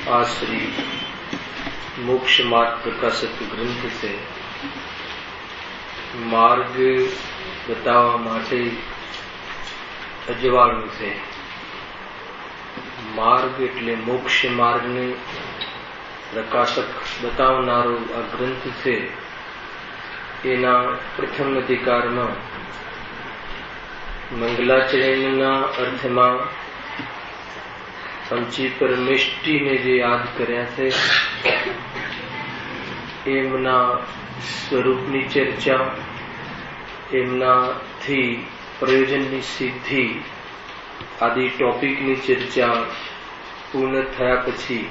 આ શ્રી મોક્ષ માર્ગ પ્રકાશક ગ્રંથ છે. માર્ગ બતાવવા માટે અજવાળું છે. માર્ગ એટલે મોક્ષ માર્ગને પ્રકાશક બતાવનારો આ ગ્રંથ છે. એના પ્રથમ અધિકારમાં મંગલાચરણના અર્થમાં પંચી પરમેષ્ટિને જે યાદ કર્યા છે એમના સ્વરૂપની ચર્ચા, એમનાથી પ્રયોજનની સિદ્ધિ આદિ ટોપિકની ચર્ચા પૂર્ણ થયા પછી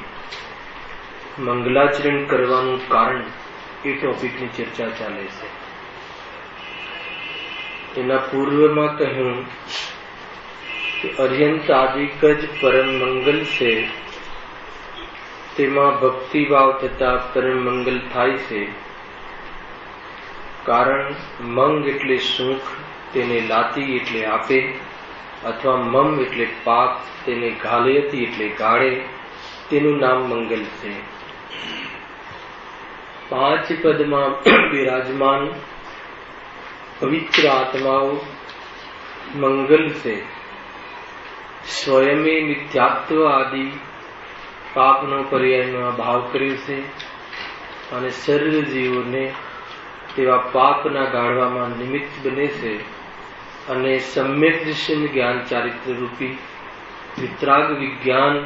મંગલાચરણ કરવાનું કારણ એ ટોપિકની ચર્ચા ચાલે છે. એના પૂર્વમાં કહ્યું કે અર્યંત આદિક જ પરમ મંગલ છે, તેમાં ભક્તિભાવ થતા પરમ મંગલ થાય છે. કારણ મંગ એટલે સુખ, તેને લાતી એટલે આપે, અથવા મમ એટલે પાપ, તેને ઘાલયતી એટલે ગાળે, તેનું નામ મંગલ છે. 5 પદમાં બિરાજમાન પવિત્ર આત્માઓ મંગલ છે. સ્વયમે મિથ્યાત્વ આદિ પાપનો પર્યાયનો ભાવ કર્યો છે અને સર્વ જીવોને તેવા પાપના ગાળવામાં નિમિત્ત બને છે. અને સમ્યક દર્શન જ્ઞાન ચારિત્ર રૂપી વિતરાગ વિજ્ઞાન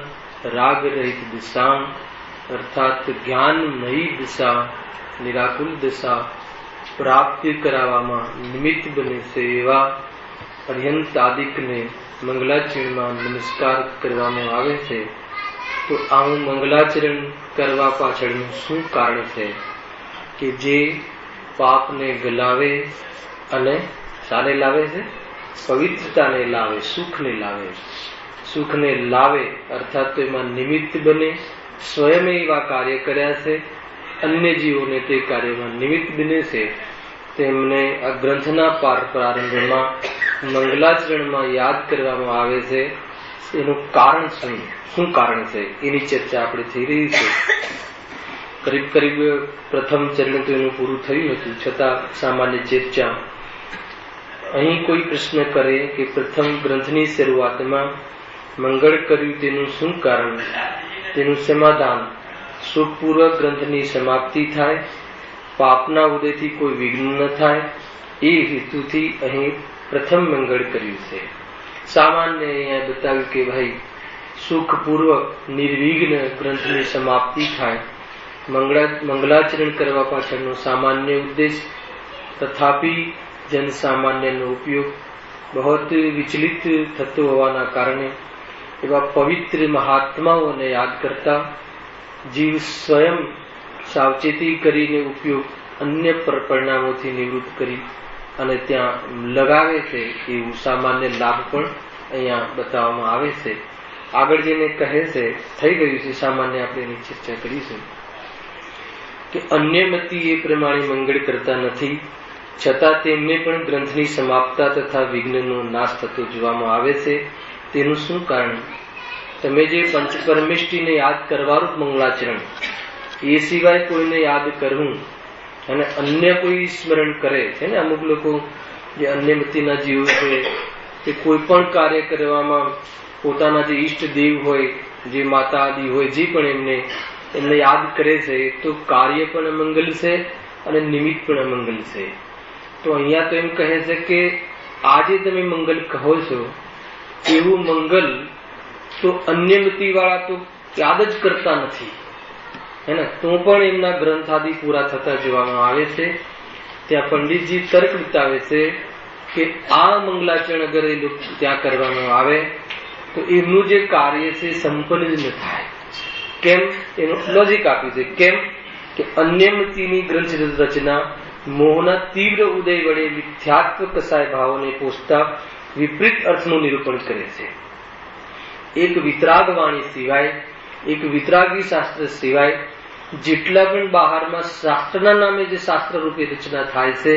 રાગ રહિત દિશા અર્થાત જ્ઞાનમયી દિશા, નિરાકુલ દિશા પ્રાપ્ત કરાવવામાં નિમિત્ત બને છે. એવા અર્યંત આદિકને મંગલાચરણમાં નમસ્કાર કરવામાં આવે છે. તો આવું મંગલાચરણ કરવા પાછળનું શું કારણ છે? કે જે પાપને ગલાવે અને શાને લાવે છે? પવિત્રતાને લાવે, સુખને લાવે. સુખને લાવે અર્થાત તો એમાં નિમિત્ત બને. સ્વયં એવા કાર્ય કર્યા છે, અન્ય જીવોને તે કાર્યમાં નિમિત્ત બને છે. તેમને આ ગ્રંથના પ્રારંભમાં મંગલાચરણમાં યાદ કરવામાં આવે છે. એનું કારણ શું કારણ છે એની ચર્ચા આપણે થઈ રહી છે. કરીબ પ્રથમ ચરણ તો એનું પૂરું થયું હતું, છતાં સામાન્ય ચર્ચા. અહીં કોઈ પ્રશ્ન કરે કે પ્રથમ ગ્રંથની શરૂઆતમાં મંગળ કર્યું તેનું શું કારણ, તેનું સમાધાન. સુખપૂર્વક ગ્રંથની સમાપ્તિ થાય, પાપના ઉદયથી કોઈ વિઘ્ન ન થાય, એ હેતુથી અહીં પ્રથમ મંગળ કર્યું છે. સામાન્ય અહીંયા બતાવ્યું કે ભાઈ સુખપૂર્વક નિર્વિઘ્ન ગ્રંથની સમાપ્તિ થાય, મંગલાચરણ કરવા પાછળનો સામાન્ય ઉદ્દેશ. તથાપિ જનસામાન્યનો ઉપયોગ બહોત વિચલિત થતો હોવાના કારણે એવા પવિત્ર મહાત્માઓને યાદ કરતા જીવ સ્વયં સાવચેતી કરીને ઉપયોગ અન્ય પરિણામોથી નિવૃત્ત કરી અને ત્યાં લગાવે છે. એવું સામાન્ય લાભ પણ અહીંયા બતાવવામાં આવે છે. આગળ જેને કહે છે થઈ ગયું છે, સામાન્ય આપણે એની ચર્ચા કરીશું કે અન્ય મતિ એ પ્રમાણે મંગળ કરતા નથી, છતાં તેમને પણ ગ્રંથની સમાપ્તા તથા વિઘ્નનો નાશ થતો જોવામાં આવે છે. તેનું શું કારણ? તમે જે પંચ પરમેષ્ટિને યાદ કરવાનું મંગલાચરણ, એ સિવાય કોઈને યાદ કરવું અને અન્ય કોઈ સ્મરણ કરે છે ને. અમુક લોકો જે અન્ય મતિના જીવો છે તે કોઈ પણ કાર્ય કરવામાં પોતાના જે ઈષ્ટ દેવ હોય, જે માતા આદિ હોય, જે પણ એમને યાદ કરે છે, તો કાર્ય પણ મંગલ છે અને નિમિત્ત પણ મંગલ છે. તો અહીંયા તો એમ કહે છે કે આજે તમે મંગલ કહો છો એવું મંગલ તો અન્ય મતિ વાળા તો યાદ જ કરતા નથી, હે ને. તો પણ એમના ગ્રંથ આદિ પૂરા થતા જોવામાં આવે છે. ત્યાં પંડિતજી તર્ક બતાવે છે કે આ મંગલાચરણ અગર એ લોકો ત્યાં કરવામાં આવે તો એમનું જે કાર્ય છે સંપન્ન જ ન થાય. કેમ? એનું લોજિક આપ્યું છે. કેમ કે અન્ય મતિની ગ્રંથ રચના મોહના તીવ્ર ઉદય વડે મિથ્યાત્વ કસાય ભાવોને પોષતા વિપરીત અર્થનું નિરૂપણ કરે છે. એક વિતરાગ વાણી સિવાય, એક વિતરાગી શાસ્ત્ર સિવાય જેટલા પણ બહારમાં શાસ્ત્રના નામે જે શાસ્ત્ર રૂપે રચના થાય છે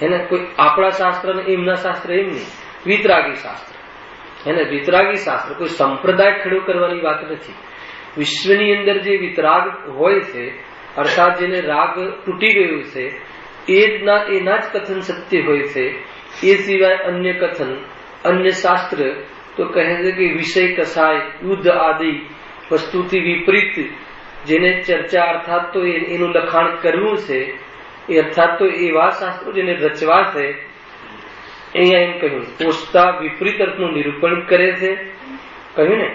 એને કોઈ આપણા શાસ્ત્ર ને એમના શાસ્ત્ર એમ નહીં, વિતરાગી શાસ્ત્ર. એને વિતરાગી શાસ્ત્ર કોઈ સંપ્રદાય ખડો કરવાની વાત નથી. વિશ્વની અંદર જે વિતરાગ હોય છે, અર્થાત જેને રાગ તૂટી ગયું છે, એના જ કથન સત્ય હોય છે. એ સિવાય અન્ય કથન, અન્ય શાસ્ત્ર તો કહે છે કે વિષય કસાય, યુદ્ધ આદિ વસ્તુથી વિપરીત જેને ચર્ચા અર્થાત તો એનું લખાણ કરવું છે, એ અર્થાત તો એવા શાસ્ત્રો જેને રચવા છે, અહીંયા એમ કહ્યું પોષતા વિપરીત અર્થનું નિરૂપણ કરે છે. કહ્યું ને,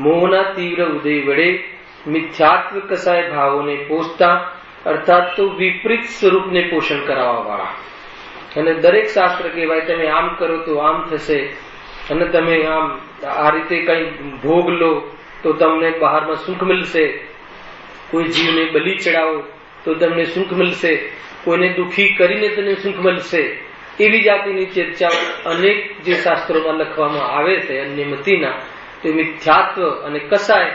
મોહના તીવ્ર ઉદય વડે મિથ્યાત્વ કસાય ભાવોને પોષતા, અર્થાત તો વિપરીત સ્વરૂપને પોષણ કરાવવા વાળા. અને દરેક શાસ્ત્ર કહેવાય તમે આમ કરો તો આમ થશે, અને તમે આમ આ રીતે કઈ ભોગ લો તો તમને બહારમાં સુખ મળશે, કોઈ જીવને બલિ ચડાવો તો તમને સુખ મળશે, કોઈને દુઃખી કરીને તમને સુખ મળશે. એવી જાતિની ચર્ચાઓ અનેક જે શાસ્ત્રોમાં લખવામાં આવે છે અન્યમતીના, તે મિથ્યાત્વ અને કસાય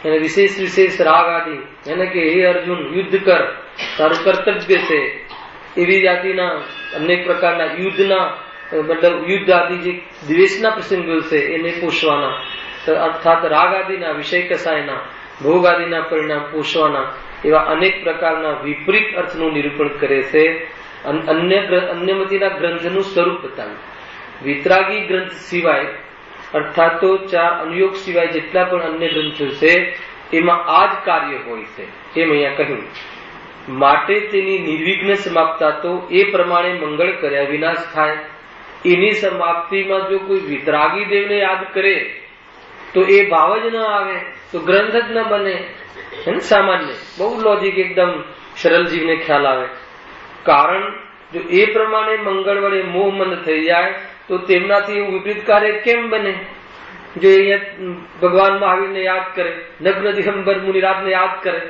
એને વિશેષ વિશેષ રાગ આદિ, એને કે હે અર્જુન યુદ્ધ કર, તારું કર્તવ્ય છે, એવી જાતિના અનેક પ્રકારના યુદ્ધના મતલબ યુદ્ધ આદિ જે દ્વેષના પ્રસંગો છે એને પોષવાના, અર્થાત રાગ આદિના વિષય કસાયના ભોગ આદિના પરિણામ પોષવાના, એવા અનેક પ્રકારના વિપરીત અર્થનું નિરૂપણ કરે છે. અન્યમતીના ગ્રંથનું સ્વરૂપ બતાવ્યું. વિતરાગી ગ્રંથ સિવાય અર્થાત તો 4 અનુયોગ સિવાય જેટલા પણ અન્ય ગ્રંથો છે એમાં આ જ કાર્ય હોય છે, એમ અહીંયા કહ્યું. માટે તેની નિર્વિઘ્ન સમાપ્તા તો એ પ્રમાણે મંગળ કર્યા વિનાશ થાય. એની સમાપ્તિમાં જો કોઈ વિતરાગી દેવને યાદ કરે તો એ ભાવ જ ન આવે તો ગ્રંથ જ ન બને. સામાન્ય બહુ લોજિક એકદમ સરળ જીવને ખ્યાલ આવે. કારણ જો એ પ્રમાણે મંગળ વડે મોહ મંદ થઈ જાય તો તેમનાથી એવું વિપરીત કાર્ય કેમ બને? જો અહીંયા ભગવાન મહાવીરને યાદ કરે, નગ્ન દિગંબર મુનિરાજને યાદ કરે,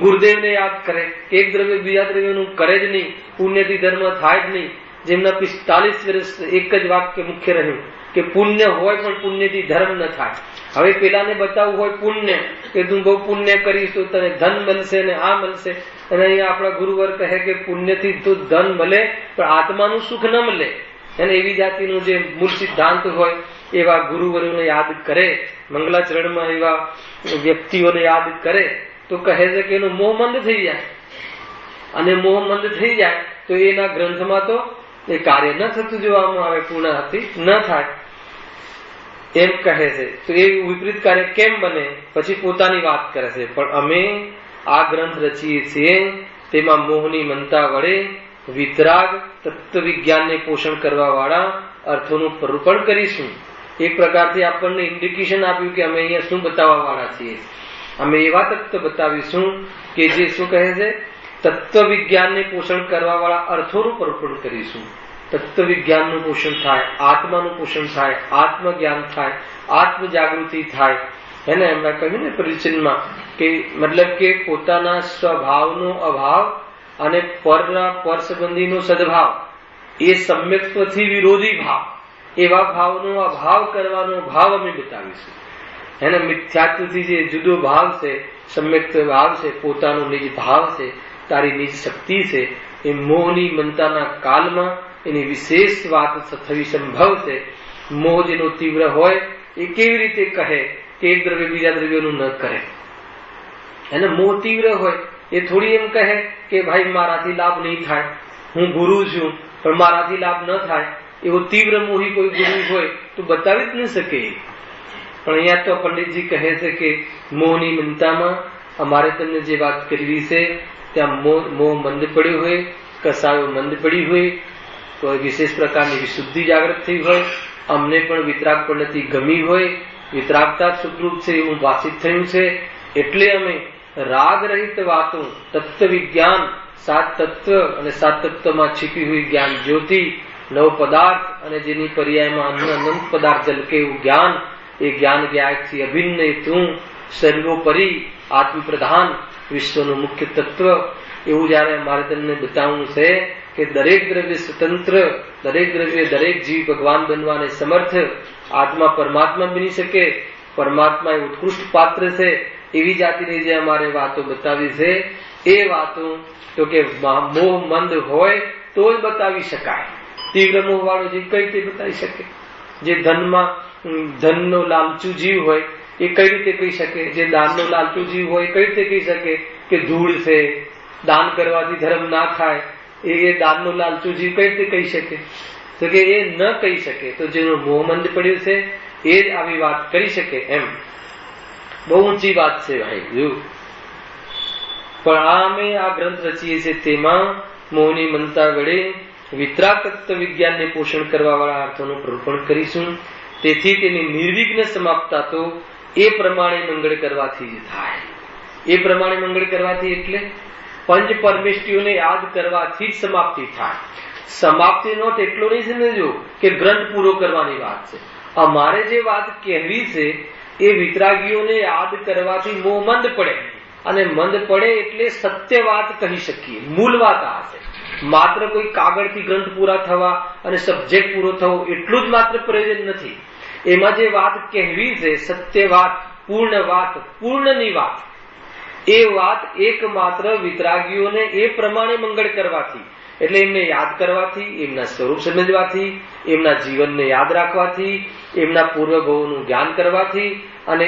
ગુરુદેવને યાદ કરે, એક દ્રવ્ય બીજા દ્રવ્યનું કરે જ નહીં, પુણ્યથી ધર્મ થાય જ નહીં. જેમના 45 વર્ષ એક જ વાક્ય મુખ્ય રહ્યું કે પુણ્ય હોય પણ પુણ્યથી ધર્મ ન થાય. હવે પેલાને બતાવવું હોય પુણ્ય કે તું બહુ પુણ્ય કરીશ તો તને ધન મળશે ને આ મળશે, અને અહીંયા આપણા ગુરુવર કહે કે પુણ્યથી તો ધન મળે પણ આત્માનું સુખ ન મળે. અને એવી જાતિનું જે મૂળ સિદ્ધાંત હોય એવા ગુરુવરોને યાદ કરે, મંગલાચરણમાં એવા વ્યક્તિઓને યાદ કરે તો કહે છે કે એનો મોહ મંદ થઈ જાય. અને મોહ મંદ થઈ જાય તો એના ગ્રંથમાં તો એ કાર્ય ન થતું જોવામાં આવે, પૂર્ણાહતિ ન થાય એમ કહે છે. તો એ વિપરીત કાર્ય કેમ બને? પછી પોતાની વાત કરે છે, પણ અમે આ ગ્રંથ રચીએ છીએ તેમાં મોહની મનતા વડે વિતરાગ તત્વ વિજ્ઞાનને પોષણ કરવા વાળા અર્થોનું નિરૂપણ કરીશું. એક પ્રકારથી આપણને ઇન્ડિકેશન આપ્યું કે અમે અહીંયા શું બતાવવા વાળા છીએ. અમે એવા તત્વ બતાવીશું કે જે શું કહે છે, તત્વ વિજ્ઞાનને પોષણ કરવા વાળા અર્થોનું નિરૂપણ કરીશું. તત્વ વિજ્ઞાનનું પોષણ થાય, આત્માનું પોષણ થાય, આત્મજ્ઞાન થાય, આત્મ જાગૃતિ થાય. એને એમણે કહ્યું ને પરિચિનમાં કે મતલબ કે પોતાના સ્વભાવનો અભાવ અને પર સંબંધીનો સદભાવ એ સમ્યક્ત્વથી વિરોધી ભાવ, એવા ભાવનો અભાવ કરવાનો ભાવ અમે બતાવીશું. એને મિથ્યાત્વથી જે જુદો ભાવ છે, સમ્યક્ત્વ ભાવ છે, પોતાનો નિજ ભાવ છે, તારી નિજ શક્તિ છે, એ મોહની મનતાના કાળમાં એની વિશેષ વાત થવી સંભવ છે. મોહ જેનો તીવ્ર હોય એ કેવી રીતે કહે કે એક દ્રવ્ય બીજા દ્રવ્યનું ન કરે? એને મોહ તીવ્ર હોય એ થોડી એમ કહે કે ભાઈ મારાથી લાભ નહીં થાય, હું ગુરુ છું પણ મારાથી લાભ ન થાય. એવો તીવ્ર મોહી કોઈ ગુરુ હોય તો બતાવી જ ન શકે. પણ અહીંયા તો પંડિતજી કહે છે કે મોહની મનતામાં અમારે તમને જે વાત કરવી છે ત્યાં મોહ મંદ પડ્યો હોય, કસાયો મંદ પડી હોય, કોઈ વિશેષ પ્રકારની વિશુદ્ધિ જાગૃત થઈ હોય, અમને પણ વિતરાગ પદ્ધતિ ગમી હોય, વિતરાગતા સુખરૂપ છે એવું ભાષિત થયું છે, એટલે અમે રાગ રહિત વાતો, તત્વ વિજ્ઞાન, સાત તત્વ અને સાત તત્વમાં છીપી હુઈ જ્ઞાન જ્યોતિ, નવ પદાર્થ અને જેની પર્યાયમાં અનંત પદાર્થ ઝલકે એવું જ્ઞાન, એ જ્ઞાન જ્ઞાનથી અભિન્ન તું સર્વોપરી આત્મ પ્રધાન વિશ્વનું મુખ્ય તત્વ એવું જયારે અમારે તમને બતાવવું છે કે દરેક દ્રવ્ય સ્વતંત્ર, દરેક દ્રવ્ય દરેક જીવ ભગવાન બનવાને સમર્થ, આત્મા પરમાત્મા બની શકે, પરમાત્મા એ ઉત્કૃષ્ટ પાત્ર છે, એવી જાતિની જે અમારે વાતો બતાવી છે એ વાતો તો કે મોહ મંદ હોય તો જ બતાવી શકાય. તીવ્ર મોહ વાળો જીવ કઈ રીતે બતાવી શકે? જે ધનનો લાલચુ જીવ હોય એ કઈ રીતે કહી શકે? જે દાનનો લાલચુ જીવ હોય કઈ રીતે કહી શકે કે ધૂળ છે, દાન કરવાથી ધર્મ ના થાય? એ દાનનો લાલચુ જીવ કઈ રીતે કહી શકે? તો કે એ ન કહી શકે. તો જેનો મોહમંદ પડ્યું છે એ જ આવી વાત કરી શકે. એમ બહુ ઊંચી વાત છે ભાઈ. જો પણ અમે આ ગ્રંથ રચીએ છીએ તેમાં મોહની મનતા વડે વિતરાગ તત્વ વિજ્ઞાનને પોષણ કરવા વાળા અર્થોનું પ્રરૂપણ કરીશું. તેથી તેની નિર્વિઘ્ન સમાપ્તા તો એ પ્રમાણે મંગળ કરવાથી જ થાય. એ પ્રમાણે મંગળ કરવાથી એટલે પંચ પરમેષ્ટિઓને યાદ કરવાથી જ સમાપ્તિ થાય. સમાપ્તિનો એટલો નહીં સમજો કે ગ્રંથ પૂરો કરવાની વાત છે. અમારે જે વાત કહેવી છે એ વિતરાગીઓને યાદ કરવાથી મોહમંદ પડે, અને મંદ પડે એટલે સત્ય વાત કહી શકીએ. મૂળ વાત આ છે. માત્ર કોઈ કાગળથી ગ્રંથ પૂરા થવા અને સબ્જેક્ટ પૂરો થવો એટલું જ માત્ર પ્રયોજન નથી. એમાં જે વાત કહેવી છે સત્ય વાત, પૂર્ણ વાત, પૂર્ણની વાત, એ વાત એકમાત્ર વિતરાગીઓને એ પ્રમાણે મંગળ કરવાથી, એટલે એમને યાદ કરવાથી, એમના સ્વરૂપ સમજવાથી, એમના જીવનને યાદ રાખવાથી, એમના પૂર્વભવોનું જ્ઞાન કરવાથી અને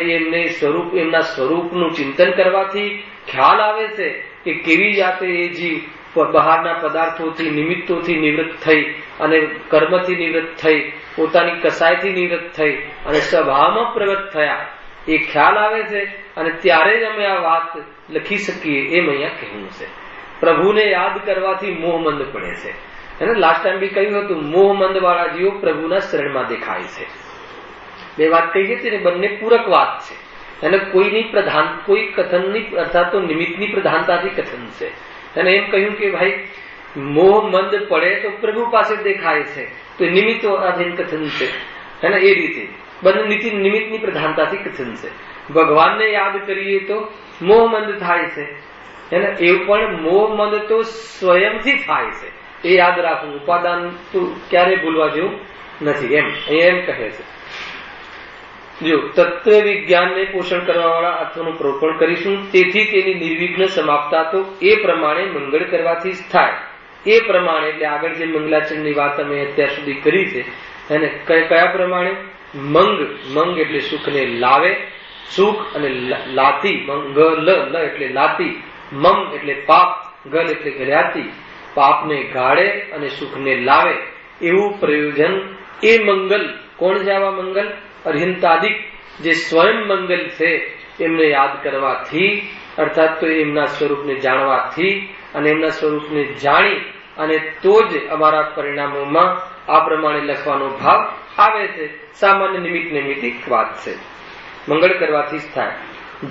એમના સ્વરૂપનું ચિંતન કરવાથી ખ્યાલ આવે છે કે કેવી જાતે એ જીવ બહારના પદાર્થોથી, નિમિત્તોથી નિવૃત્ત થઈ અને કર્મથી નિવૃત્ત થઈ, પોતાની કસાયથી નિવૃત્ત થઈ અને સ્વભાવમાં પ્રવૃત્ત થયા, એ ખ્યાલ આવે છે. અને ત્યારે જ અમે આ વાત લખી શકીએ એમ અહીંયા કહેવું છે. પ્રભુને યાદ કરવાથી મોહમંદ પડે છે. એને લાસ્ટ ટાઈમ બી કહ્યું હતું, મોહમંદ વાળા જીવો પ્રભુના શરણમાં દેખાય છે. બે વાત કહી છે ને, બંને પૂરક વાત છે. એને કોઈ કથનની અર્થાત તો નિમિત્તની પ્રધાનતાથી કથન છે. અને એમ કહ્યું કે ભાઈ મોહમંદ પડે તો પ્રભુ પાસે દેખાય છે, તો નિમિત્તો આધીન કથન છે. એને એ રીતે બંને નિમિત્તની પ્રધાનતાથી કથન છે. ભગવાનને યાદ કરીએ તો મોહમંદ થાય છે. એને એ પણ મોહમંદ તો સ્વયંથી થાય છે. એ યાદ રાખવું, ઉપાદાન તો ક્યારે ભૂલવા જેવું નથી. એમ કહે છે. જો તત્વ વિજ્ઞાનને પોષણ કરવા વાળા અર્થોનું પ્રરૂપણ કરીશું. તેથી તેની નિર્વિઘ્ન સમાપ્તા તો એ પ્રમાણે મંગળ કરવાથી જ થાય. એ પ્રમાણે એટલે આગળ જે મંગલાચરણની વાત અમે અત્યાર સુધી કરી છે એને કયા પ્રમાણે? મંગ એટલે સુખને લાવે, સુખ અને લાતી, મંગલ એટલે લાતી, મમ એટલે પાપ, ગલ એટલે ઘર્યાતી, પાપને ગાળે અને સુખને લાવે એવું પ્રયોજન. એ મંગલ કોણ છે? આવા મંગલ અર્યંતાદિક જે સ્વયં મંગલ છે એમને યાદ કરવાથી, અર્થાત તો એમના સ્વરૂપને જાણવાથી, અને એમના સ્વરૂપને જાણી અને તો જ અમારા પરિણામોમાં આ પ્રમાણે લખવાનો ભાવ આવે છે. સામાન્ય નિમિત્તિક વાત છે. મંગળ કરવાથી જ થાય.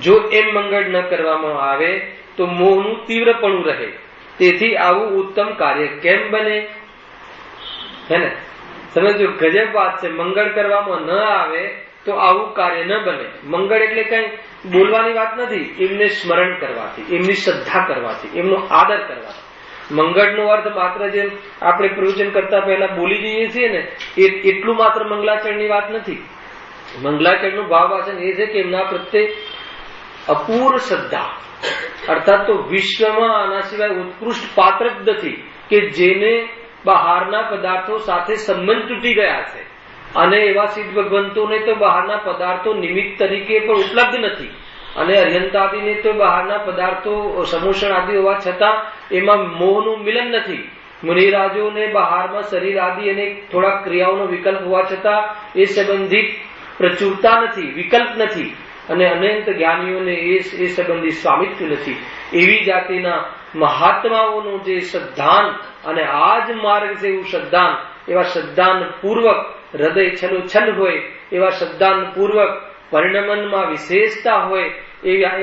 જો એમ મંગળ ન કરવામાં આવે તો મોહનું તીવ્રપણું રહે. તેથી આવું ઉત્તમ કાર્ય કેમ બને? હે ને? સમજો, ગજબ વાત છે. મંગળ કરવામાં ન આવે તો આવું કાર્ય ન બને. મંગળ એટલે કઈ બોલવાની વાત નથી. એમને સ્મરણ કરવાથી, એમની શ્રદ્ધા કરવાથી, એમનો આદર કરવાથી. મંગળનો અર્થ માત્ર જેમ આપણે પ્રવચન કરતા પહેલા બોલી જઈએ છીએ ને એટલું માત્ર મંગલાચરણની વાત નથી. મંગલાચરણનું ભાવવાચન એ છે કે એમના પ્રત્યે અપૂર્વ શ્રદ્ધા, અર્થાત તો વિશ્વમાં આના સિવાય ઉત્કૃષ્ટ પાત્ર જ નથી કે જેને બહારના પદાર્થો સાથે સંબંધ તૂટી ગયા છે. અને એવા સિદ્ધ ભગવંતોને તો બહારના પદાર્થો નિમિત્ત તરીકે પણ ઉપલબ્ધ નથી. અને અર્યંતાદિને તો બહારના પદાર્થો સમૂષણ આદિ હોવા છતાં એમાં મોહનું મિલન નથી. મુનિરાજોને બહારમાં શરીર આદિ અને થોડા ક્રિયાઓનો વિકલ્પ હોવા છતાં એ સંબંધિત પ્રચુરતા નથી, વિકલ્પ નથી. અને અનંત જ્ઞાનીઓને એ સંબંધી સ્વામિત્વ નથી. એવી જાતિના મહાત્માઓનું જે શ્રદ્ધાન, અને આ જ માર્ગ છે એવું શ્રદ્ધાન, એવા શ્રદ્ધાન પૂર્વક હૃદય છલોછલ હોય, એવા શ્રદ્ધાન પૂર્વક પરિણમનમાં વિશેષતા હોય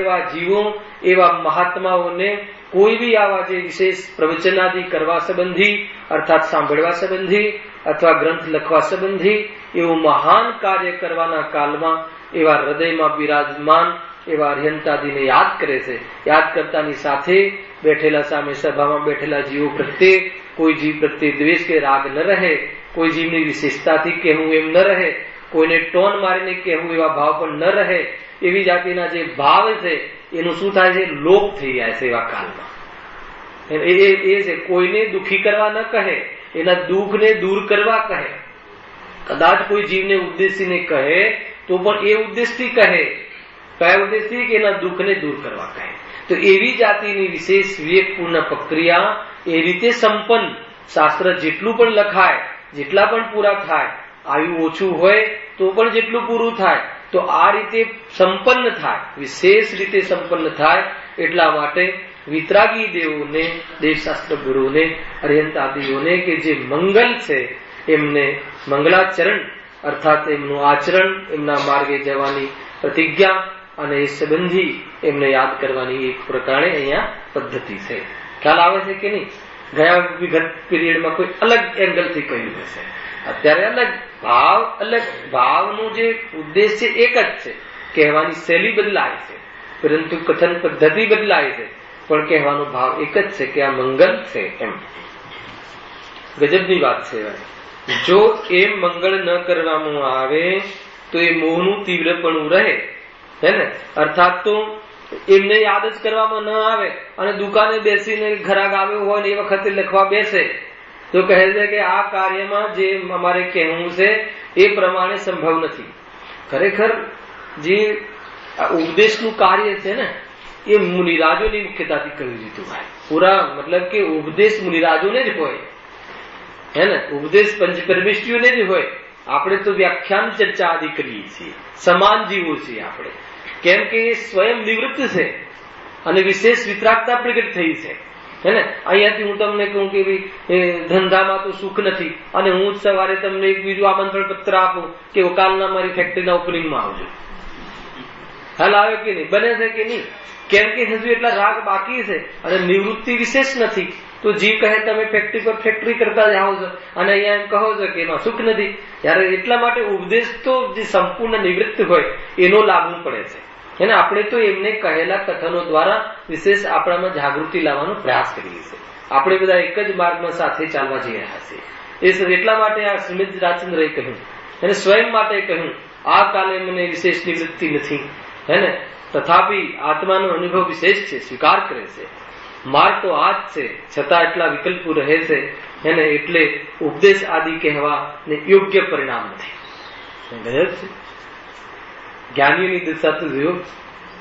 એવા જીવો, એવા મહાત્માઓને કોઈ બી આવા જે વિશેષ પ્રવચનાદિ કરવા સંબંધી, અર્થાત સાંભળવા સંબંધી અથવા ગ્રંથ લખવા સંબંધી એવું મહાન કાર્ય કરવાના કાલમાં એવા હૃદયમાં બિરાજમાન એવા અર્યંતાદિને યાદ કરે છે. યાદ કરતાની સાથે બેઠેલા, સામે સભામાં બેઠેલા જીવો પ્રત્યે કોઈ જીવ પ્રત્યે દ્વેષ કે રાગ ન રહે, કોઈ જીવની વિશેષતાથી કહેવું એમ ન રહે, કોઈને ટોન મારીને કહેવું એવા ભાવ પણ ન રહે. એવી જાતિના જે ભાવ છે એનું શું થાય છે? લોપ થઈ જાય છે એવા કાળમાં. એ છે કોઈને દુઃખી કરવા ન કહે, એના દુઃખને દૂર કરવા કહે. કદાચ કોઈ જીવને ઉદ્દેશીને કહે તો પણ એ ઉદ્દેશથી કહે, કયા ઉદ્દેશથી? કે એના દુઃખને દૂર કરવા કહે. તો એવી જાતિની વિશેષ વિવેકપૂર્ણ પ્રક્રિયા એ રીતે સંપન્ન, શાસ્ત્ર જેટલું પણ લખાય, જેટલા પણ પૂરા થાય, આયુ ઓછું હોય તો પણ જેટલું પૂરું થાય, તો આ રીતે સંપન્ન થાય, વિશેષ રીતે સંપન્ન થાય. એટલા માટે વિતરાગી દેવોને, દેવશાસ્ત્ર ગુરુને, અર્યંતાદિઓને કે જે મંગલ છે એમને મંગલાચરણ અર્થાત એમનું આચરણ, એમના માર્ગે જવાની પ્રતિજ્ઞા અને એ સંબંધી એમને યાદ કરવાની એક પ્રકારે અહીંયા પદ્ધતિ છે. ખ્યાલ આવે છે કે નહીં? ગયા વિગત પીરિયડમાં કોઈ અલગ એંગલથી કહ્યું હશે, અત્યારે અલગ ભાવનું જે ઉદ્દેશ છે એક જ છે. કહેવાની શૈલી બદલાય છે, પરંતુ કથન પદ્ધતિ બદલાય છે, પણ કહેવાનો ભાવ એક જ છે કે આ મંગલ છે. એમ ગજબની વાત છે. જો એમ મંગળ ન કરવામાં આવે તો એ મોહનું તીવ્રપણું રહે, હે ને? અર્થાત તો એમને યાદ જ કરવામાં ન આવે અને દુકાને બેસીને ઘરાક આવ્યો હોય ને એ વખતે લખવા બેસે તો કહે છે કે આ કાર્યમાં જે અમારે કહેવું છે એ પ્રમાણે સંભવ નથી. ખરેખર જે ઉપદેશનું કાર્ય છે ને એ મુનિરાજોની મુખ્યતાથી કહી દીધું હોય. પૂરા મતલબ કે ઉપદેશ મુનિરાજોને જ હોય, હે ને? ઉપદેશ પંચપરમેષ્ઠીઓને જ હોય. આપણે તો વ્યાખ્યાન ચર્ચા આદિ કરીએ છીએ, સમાન જીવો છીએ આપણે. કેમ કે એ સ્વયં નિવૃત્ત છે અને વિશેષ વિતરાગતા પ્રગટ થઈ છે, હે ને? અહીંયાથી હું તમને કહું કે ભાઈ ધંધામાં તો સુખ નથી અને હું જ સવારે તમને એક બીજું આમંત્રણ પત્ર આપું કે કાલના મારી ફેક્ટરીના ઓપનિંગમાં આવજો. હાલ આવે કે નહીં? બને છે કે નહીં? કેમ કે હજુ એટલા રાગ બાકી છે અને નિવૃત્તિ વિશેષ નથી. તો જીવ કહે તમે ફેક્ટરી પર ફેક્ટરી કરતા જાઓ છો અને અહીંયા એમ કહો છો કે એમાં સુખ નથી. ત્યારે એટલા માટે ઉપદેશ તો જે સંપૂર્ણ નિવૃત્ત હોય એનો લાભવું પડે છે, એને આપણે તો એમને કહેલા કથનો દ્વારા વિશેષ આપણામાં જાગૃતિ લાવવાનો પ્રયાસ કરીએ છીએ. આપણે બધા એક જ માર્ગમાં સાથે ચાલવા જઈ રહ્યા છીએ. એટલા માટે આ શ્રીમદ રાજચંદ્રએ કહ્યું, એને સ્વયં માટે કહ્યું, આ કાલે મને વિશેષ નિવૃત્તિ નથી, હે ને? તથાપી આત્માનો અનુભવ વિશેષ છે, સ્વીકાર કરે છે. માર્ગ તો આ જ છે, છતાં એટલા વિકલ્પો રહે છે, એને એટલે ઉપદેશ આદિ કહેવા ને યોગ્ય પરિણામ નથી. જ્ઞાનીઓની દિશા તો જોયો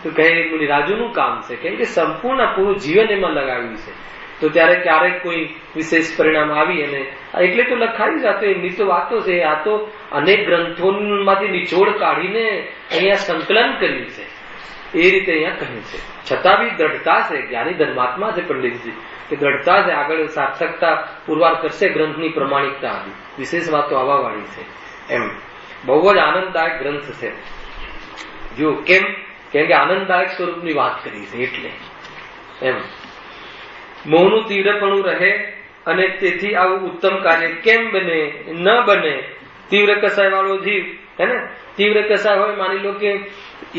તો કહે મુનિરાજોનું કામ છે, કેમ કે સંપૂર્ણ પૂરું જીવન એમાં લગાવ્યું છે. તો ત્યારે ક્યારેક કોઈ વિશેષ પરિણામ આવી અને એટલે તો લખાવી જાતો એમની તો વાતો છે. આ તો અનેક ગ્રંથોમાંથી નિચોડ કાઢીને અહીંયા સંકલન કર્યું છે, એ રીતે અહીંયા કહ્યું છે. છતાં બી દ્રઢતા છે, જ્ઞાની ધર્માત્મા છે પંડિતજી, કે દ્રઢતા છે, આગળ સાર્થકતા પુરવાર કરશે ગ્રંથની પ્રમાણિકતા આવી. વિશેષ વાતો આવવા વાળી છે. એમ બહુ જ આનંદદાયક ગ્રંથ છે. જો કેમ કે આનંદદાયક સ્વરૂપની વાત કરી છે એટલે એમ મોહનું તીવ્રપણું રહે અને તેથી આવું ઉત્તમ કાર્ય કેમ બને ન બને. તીવ્ર કસાય વાળો જીવ, હે ને? તીવ્ર કસાય હોય, માની લો કે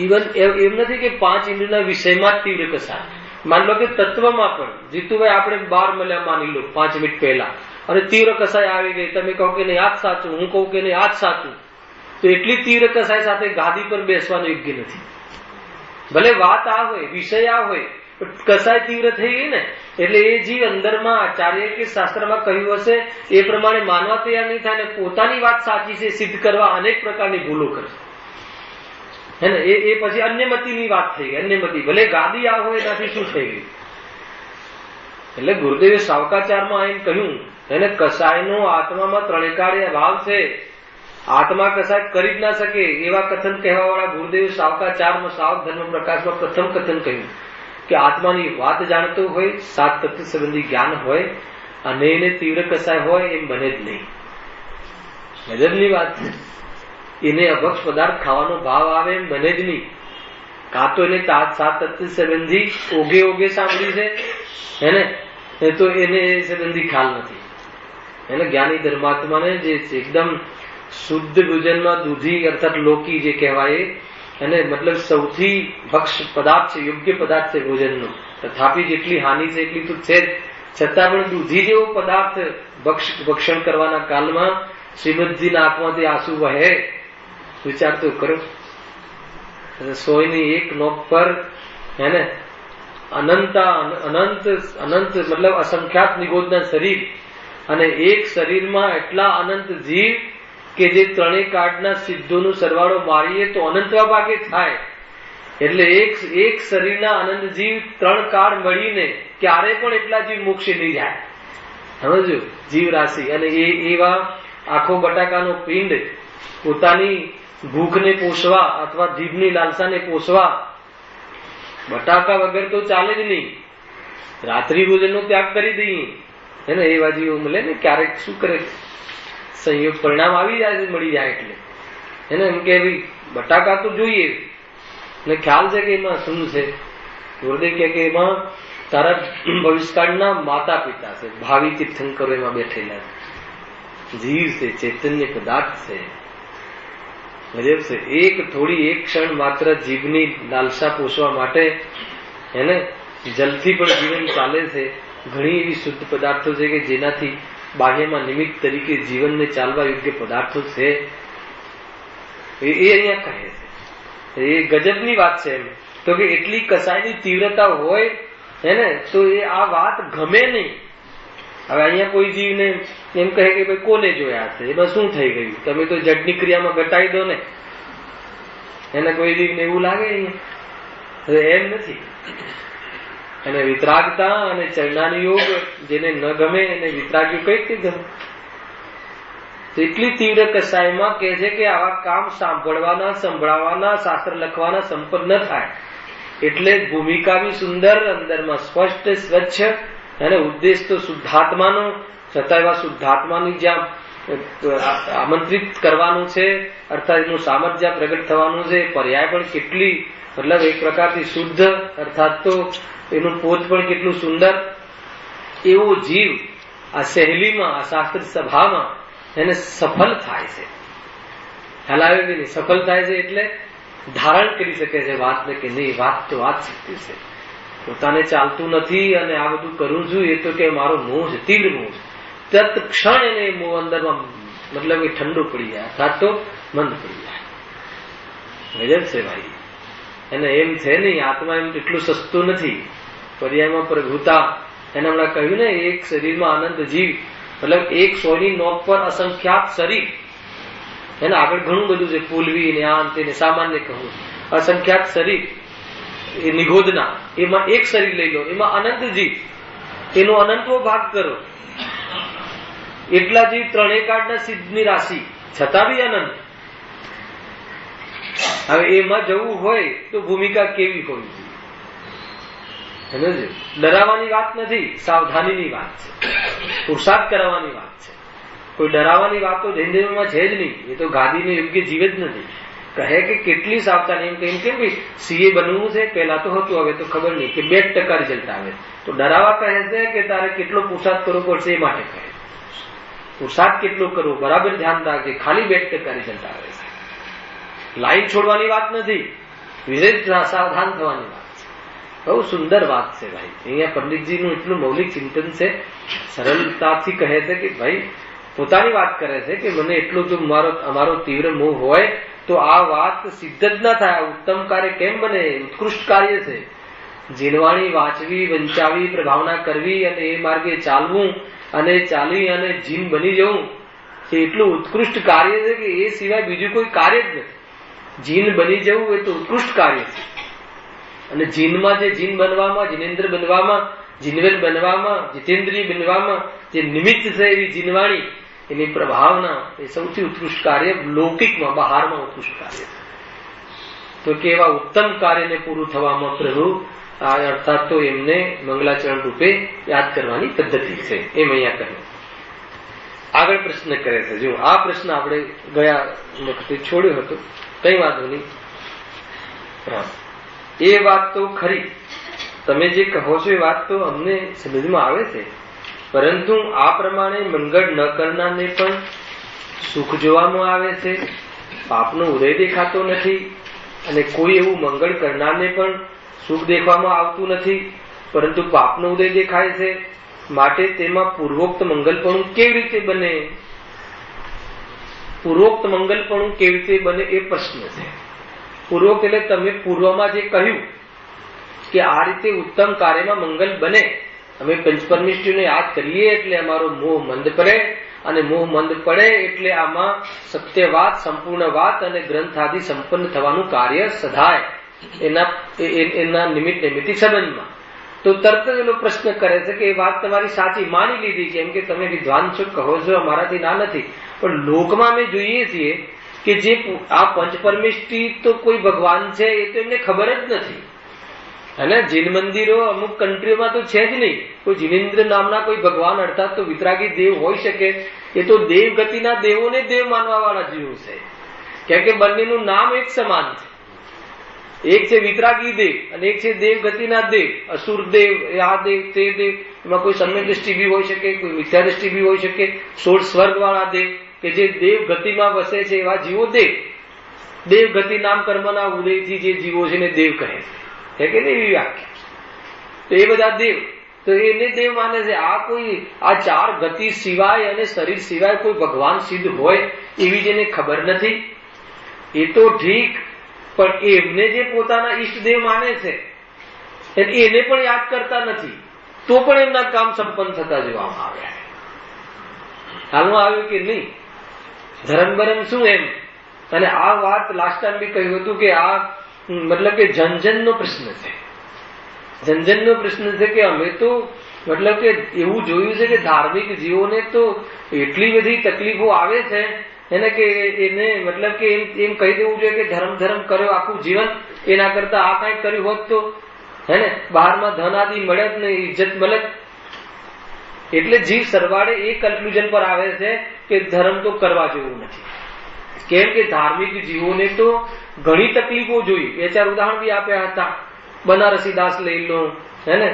ઇવન એમ નથી કે 5 ઇન્દ્રિયના વિષયમાં જ તીવ્ર કસાય. માની લો કે તત્વમાં પણ જીતુભાઈ આપણે 12 મળ્યા માની લો 5 મિનિટ પહેલા અને તીવ્ર કસાય આવી ગઈ, તમે કહો કે નહીં આ જ સાચું, હું કહું કે નહીં આ જ સાચું, તો એટલી તીવ્ર કસાય સાથે ગાદી પર બેસવાનું યોગ્ય નથી. ભલે વાત આ હોય, વિષય આ હોય, કસાય તીવ્ર થઈ ગઈ ને એટલે એ જીવ અંદરમાં આચાર્ય કે શાસ્ત્રમાં કહ્યું હશે એ પ્રમાણે માનવા તૈયાર નહીં થાય ને પોતાની વાત સાચી છે સિદ્ધ કરવા અનેક પ્રકારની ભૂલો કરશે, હે ને? એ પછી અન્યમતીની વાત થઈ ગઈ. અન્યમતી ભલે ગાદી આ હોય એનાથી શું થઈ ગયું? એટલે ગુરુદેવે સાવકાચારમાં એમ કહ્યું, એને કસાયનો આત્મામાં ત્રણેકાળે અભાવ છે, આત્મા કસાય કરી જ ના શકે એવા કથન કહેવા વાળા ગુરુદેવ સાવકાચારમાં સાવક ધર્મ પ્રકાશમાં પ્રથમ કથન કહ્યું કે આત્માની વાત જાણતો હોય, 7 તત્વ સંબંધી જ્ઞાન હોય અને એને તીવ્ર કસાય હોય એમ બને જ નહીં. ગજબની વાત છે. એને અભક્ષ પદાર્થ ખાવાનો ભાવ આવે એમ બને જ નહીં. કાં તો એને 7 તત્વ સંબંધી ઓગે સાંભળી છે, હે ને? તો એને એ સંબંધી ખ્યાલ નથી. એને જ્ઞાની ધર્માત્માને જે એકદમ શુદ્ધ ભોજનમાં દૂધી અર્થાત લોકી જે કહેવાય અને મતલબ સૌથી ભક્ષ પદાર્થ છે, યોગ્ય પદાર્થ છે ભોજનનો. તથાપી જેટલી હાનિ છે એટલી તો છે જ, છતાં પણ દૂધી જેવો પદાર્થ ભક્ષણ કરવાના કાલમાં શ્રીમદજીના આંખમાંથી આંસુ વહે, વિચાર તો કરો. સોયની એક નોક પર હે ને અનંત મતલબ અસંખ્યાત નિગોદના શરીર અને એક શરીરમાં એટલા અનંત જીવ કે જે ત્રણેય કાળના સિદ્ધોનો સરવાળો મારીએ તો અનંતવા ભાગે થાય. એટલે એક શરીરના આનંદ જીવ ત્રણ કાળ મળીને ક્યારે પણ એટલા જીવ મોક્ષે નહીં જાય. સમજો જીવ રાશિ. અને એવા આખો બટાકાનો પિંડ પોતાની ભૂખને પોષવા અથવા જીભની લાલસાને પોષવા બટાકા વગર તો ચાલે જ નહીં. રાત્રિ ભોજનનો ત્યાગ કરી દઈએ એને એવા જીવો મળે ને ક્યારેક શું કરે સંયોગ પરિણામ આવી જાય મળી જાય. એટલે એને એમ કે ભાઈ બટાકા તો જોઈએ એટલે ખ્યાલ છે કે એમાં શું છે. ગુરુદેવ કે એમાં તારા ભવિષ્યકાળના માતા પિતા છે, ભાવિ તીર્થંકરો એમાં બેઠેલા જીવ છે, ચૈતન્ય પદાર્થ છે. ગજબ છે. એક ક્ષણ માત્ર જીભની લાલસા પોષવા માટે એને જલથી પણ જીવન ચાલે છે. ઘણી એવી શુદ્ધ પદાર્થો છે કે જેનાથી બાહ્યમાં નિમિત્ત તરીકે જીવનને ચાલવા યોગ્ય પદાર્થો છે. એ અહીંયા કહે છે. એ ગજબની વાત છે. એમ તો કે એટલી કસાયની તીવ્રતા હોય એને તો એ આ વાત ગમે નહીં. હવે અહીંયા કોઈ જીવને એમ કહે કે ભાઈ કોને જોયા છે, એમાં શું થઈ ગયું, તમે તો જડની ક્રિયામાં ઘટાડી દો ને. એને કોઈ જીવને એવું લાગે અહીંયા એમ નથી. અને વિતરાગતા અને ચરણાની યોગ જેને ન ગમે એને વિતરાગ્યું કઈ રીતે ગમે. એટલી તીવ્ર કસાયમાં કે છે કે આવા કામ સાંભળવાના, સંભળાવવાના, શાસ્ત્ર લખવાના સંપન્ન ન થાય. એટલે ભૂમિકા બી સુંદર, અંદરમાં સ્પષ્ટ સ્વચ્છ, અને ઉદ્દેશ તો શુદ્ધાત્માનો, છતાં એવા શુદ્ધાત્માની જ્યાં આમંત્રિત કરવાનું છે, અર્થાત એનું સામર્થ્ય પ્રગટ થવાનું છે. પર્યાય પણ કેટલી, મતલબ એક પ્રકારથી શુદ્ધ, અર્થાત તો એનું પોત પણ કેટલું સુંદર. એવો જીવ આ સહેલીમાં, આ શાસ્ત્ર સભામાં એને સફળ થાય છે. હલાવે કે નહીં, સફળ થાય છે એટલે ધારણ કરી શકે છે વાતને કે નહીં, વાત તો વાત શક્તિ છે. પોતાને ચાલતું નથી અને આ બધું કરું છું એ તો કે મારો મોહ છે, તીવ્ર મોહ છે. તત્ક્ષણ એને મોહ અંદરમાં મતલબ એ ઠંડુ પડી જાય, અર્થાત તો મંદ પડી જાય. ગજબ છે ભાઈ. એને એમ છે નહીં, આત્મા એમ એટલું સસ્તું નથી. પર્યાયમાં પ્રભુતા, એને હમણાં કહ્યું ને, એક શરીરમાં આનંદ જીવ, મતલબ 100ની નોટ પર અસંખ્યાત શરીર. એને આગળ ઘણું બધું છે, પૂલવી ને આ તેને સામાન્ય કહું, અસંખ્યાત શરીર એ નિગોદના, એમાં એક શરીર લઈ લો, એમાં અનંત જીવ, એનો અનંતવો ભાગ કરો. એટલા જીવ ત્રણેય કાળના સિદ્ધની રાશિ, છતાં બી અનંત. હવે એમાં જવું હોય તો ભૂમિકા કેવી હોવી જોઈએ? ડરાવવાની વાત નથી, સાવધાનીની વાત છે, પુરુષાર્થ કરવાની વાત છે. કોઈ ડરાવવાની વાત તો જૈનધર્મમાં છે જ નહીં. એ તો ગાદીને યોગ્ય જીવ જ નથી. કહે કે કેટલી સાવધાની, એમ કેમ કે સીએ બનવું છે, પહેલા તો હતું, હવે તો ખબર નહીં કે 2% રિઝલ્ટ આવે. તો ડરાવા કહે છે કે તારે કેટલો પુરુષાર્થ કરવો પડશે, એ માટે કહે. પુરુષાર્થ કેટલો કરવો બરાબર ધ્યાન રાખજે, ખાલી 2% રિઝલ્ટ આવે છે. લાઈન છોડવાની વાત નથી, વિશેષ સાવધાન થવાની વાત છે. બહુ સુંદર વાત છે ભાઈ. અહીંયા પંડિતજીનું એટલું મૌલિક ચિંતન છે, સરળતાથી કહે છે કે ભાઈ પોતાની વાત કરે છે કે મને એટલો જો અમારો તીવ્ર મોહ હોય તો આ વાત સિદ્ધ જ ના થાય. ઉત્તમ કાર્ય કેમ બને? ઉત્કૃષ્ટ કાર્ય છે. જીનવાણી વાંચવી, વંચાવી, પ્રભાવના કરવી અને એ માર્ગે ચાલવું અને ચાલી અને જીન બની જવું એ એટલું ઉત્કૃષ્ટ કાર્ય છે કે એ સિવાય બીજું કોઈ કાર્ય જ નથી. જીન બની જવું એ તો ઉત્કૃષ્ટ કાર્ય છે. અને જીનમાં જે જીન બનવામાં, જીનેન્દ્ર બનવામાં, જીનવેલ બનવામાં, જીતેન્દ્રિય બનવામાં જે નિમિત્ત છે એવી જીનવાણી, એની પ્રભાવના એ સૌથી ઉત્કૃષ્ટ કાર્ય, લૌકિકમાં બહારમાં ઉત્કૃષ્ટ કાર્ય. તો કે એવા ઉત્તમ કાર્યને પૂરું થવામાં પ્રભુ આ અર્થાત તો એમને મંગલાચરણ રૂપે યાદ કરવાની પદ્ધતિ છે, એમ અહીંયા કહ્યું. આગળ પ્રશ્ન કરે છે. જો આ પ્રશ્ન આપણે ગયા વખતે છોડ્યો હતો, કઈ વાંધો નહીં. એ વાત તો ખરી, તમે જે કહો છો એ વાત તો અમને સમજમાં આવે છે, પરંતુ આ પ્રમાણે મંગળ ન કરનારને પણ સુખ જોવામાં આવે છે, પાપનો ઉદય દેખાતો નથી. અને કોઈ એવું મંગળ કરનારને પણ સુખ દેખવામાં આવતું નથી, પરંતુ પાપનો ઉદય દેખાય છે. માટે તેમાં પૂર્વોક્ત મંગલપણું કેવી રીતે બને? પૂર્વોક્ત મંગલપણું કેવી રીતે બને એ પ્રશ્ન છે. પૂર્વોક્ત એટલે તમે પૂર્વમાં જે કહ્યું કે આ રીતે ઉત્તમ કાર્યમાં મંગલ બને, અમે પંચપરમેષ્ઠીને યાદ કરીએ એટલે અમારો મોહ મંદ પડે અને મોહ મંદ પડે એટલે આમાં સત્ય વાત, સંપૂર્ણ વાત અને ગ્રંથ આદિ સંપન્ન થવાનું કાર્ય સધાય એના નિમિત્ત નિમિત્તિક સંબંધમાં. તો તરત જ એનો પ્રશ્ન કરે છે કે એ વાત તમારી સાચી માની લીધી, કેમ કે તમે વિદ્વાન છો, કહો છો, અમારાથી ના નથી. પણ લોકમાં અમે જોઈએ છીએ કે જે આ પંચપરમેષ્ઠી તો કોઈ ભગવાન છે એ તો એમને ખબર જ નથી. અને જૈન મંદિરો અમુક કન્ટ્રીઓમાં તો છે જ નહીં. કોઈ જીનેન્દ્ર નામના કોઈ ભગવાન અર્થાત તો વિતરાગી દેવ હોઈ શકે. એ તો દેવ ગતિના દેવોને દેવ માનવા વાળા જીવો છે, કેમ કે બંનેનું નામ એક સમાન છે. એક છે વિતરાગી દેવ અને એક છે દેવ ગતિના દેવ. અસુર દેવ, આ દેવ, તે દેવ, એમાં કોઈ સમ્યક દ્રષ્ટિ બી હોઈ શકે, કોઈ મિથ્યા દ્રષ્ટિ બી હોઈ શકે. 16 સ્વર્ગ વાળા દેવ કે જે દેવ ગતિમાં વસે છે એવા જીવો દેવ. દેવ ગતિ નામ કર્મના ઉદયથી જે જીવો છે ને દેવ કહે છે કે નહીં એવી વ્યાખ્યા. તો એ બધા દેવ, તો એને દેવ માને છે. આ કોઈ આ 4 ગતિ સિવાય અને શરીર સિવાય કોઈ ભગવાન સિદ્ધ હોય એવી જેને ખબર નથી એ તો ઠીક, પણ એમને જે પોતાના ઈષ્ટદેવ માને છે એને પણ યાદ કરતા નથી, તો પણ એમના કામ સંપન્ન થતા જોવામાં આવ્યા. હાલમાં આવ્યું કે નહીં ધર્મ બરમ શું એમ. અને આ વાત લાસ્ટ ટાઈમ બી કહ્યું હતું કે આ મતલબ કે જનજનનો પ્રશ્ન છે. જનજનનો પ્રશ્ન છે કે અમે તો મતલબ કે એવું જોયું છે કે ધાર્મિક જીવોને તો એટલી બધી તકલીફો આવે છે એને કે એને મતલબ કે એમ કહી દેવું જોઈએ કે ધર્મ ધર્મ કર્યો આખું જીવન, એના કરતા આ કઈ કર્યું હોત તો હે ને બહારમાં ધન આદિ મળત ને ઇજ્જત મળત. એટલે જીવ સરવાળે એ કન્ક્લુઝન પર આવે છે કે ધર્મ તો કરવા જેવું નથી. કેમ કે ધાર્મિક જીવોને તો ઘણી તકલીફો જોઈ. 2-4 ઉદાહરણ બી આપ્યા હતા. બનારસી દાસ લઈ લો, હે ને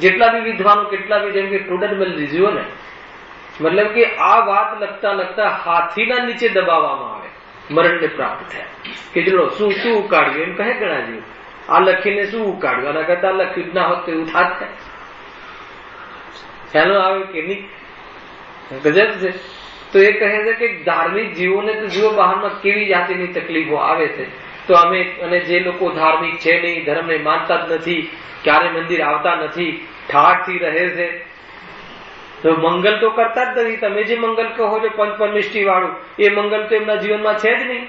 જેટલા બી વિદ્વાનો, કેટલા બી, જેમ કે પ્રુડન્ટલ રીઝ્યો ને, મતલબ કે આ વાત લખતા લખતા હાથીના નીચે દબાવવામાં આવે, મરણને પ્રાપ્ત થયા. કે ચલો શું શું ઉકાળ્યું એમ કહે ઘણા જીવ. આ લખીને શું ઉકાળ્યું, આના કરતા લખ્યું જ ના હોત તો એવું થાત. ખ્યાલ આવે કે નહીં? ગજબ છે. તો એ કહે છે કે ધાર્મિક જીવોને તો જીવો બહારમાં કેવી જાતિની તકલીફો આવે છે. તો અમે અને જે લોકો ધાર્મિક છે નહીં, ધર્મને માનતા જ નથી, ક્યારે મંદિર આવતા નથી, ઠાઠથી રહે છે, તો મંગલ તો કરતા જ નથી. તમે જે મંગલ કહો છો પંચપરમેષ્ઠી વાળું, એ મંગલ તો એમના જીવનમાં છે જ નહીં.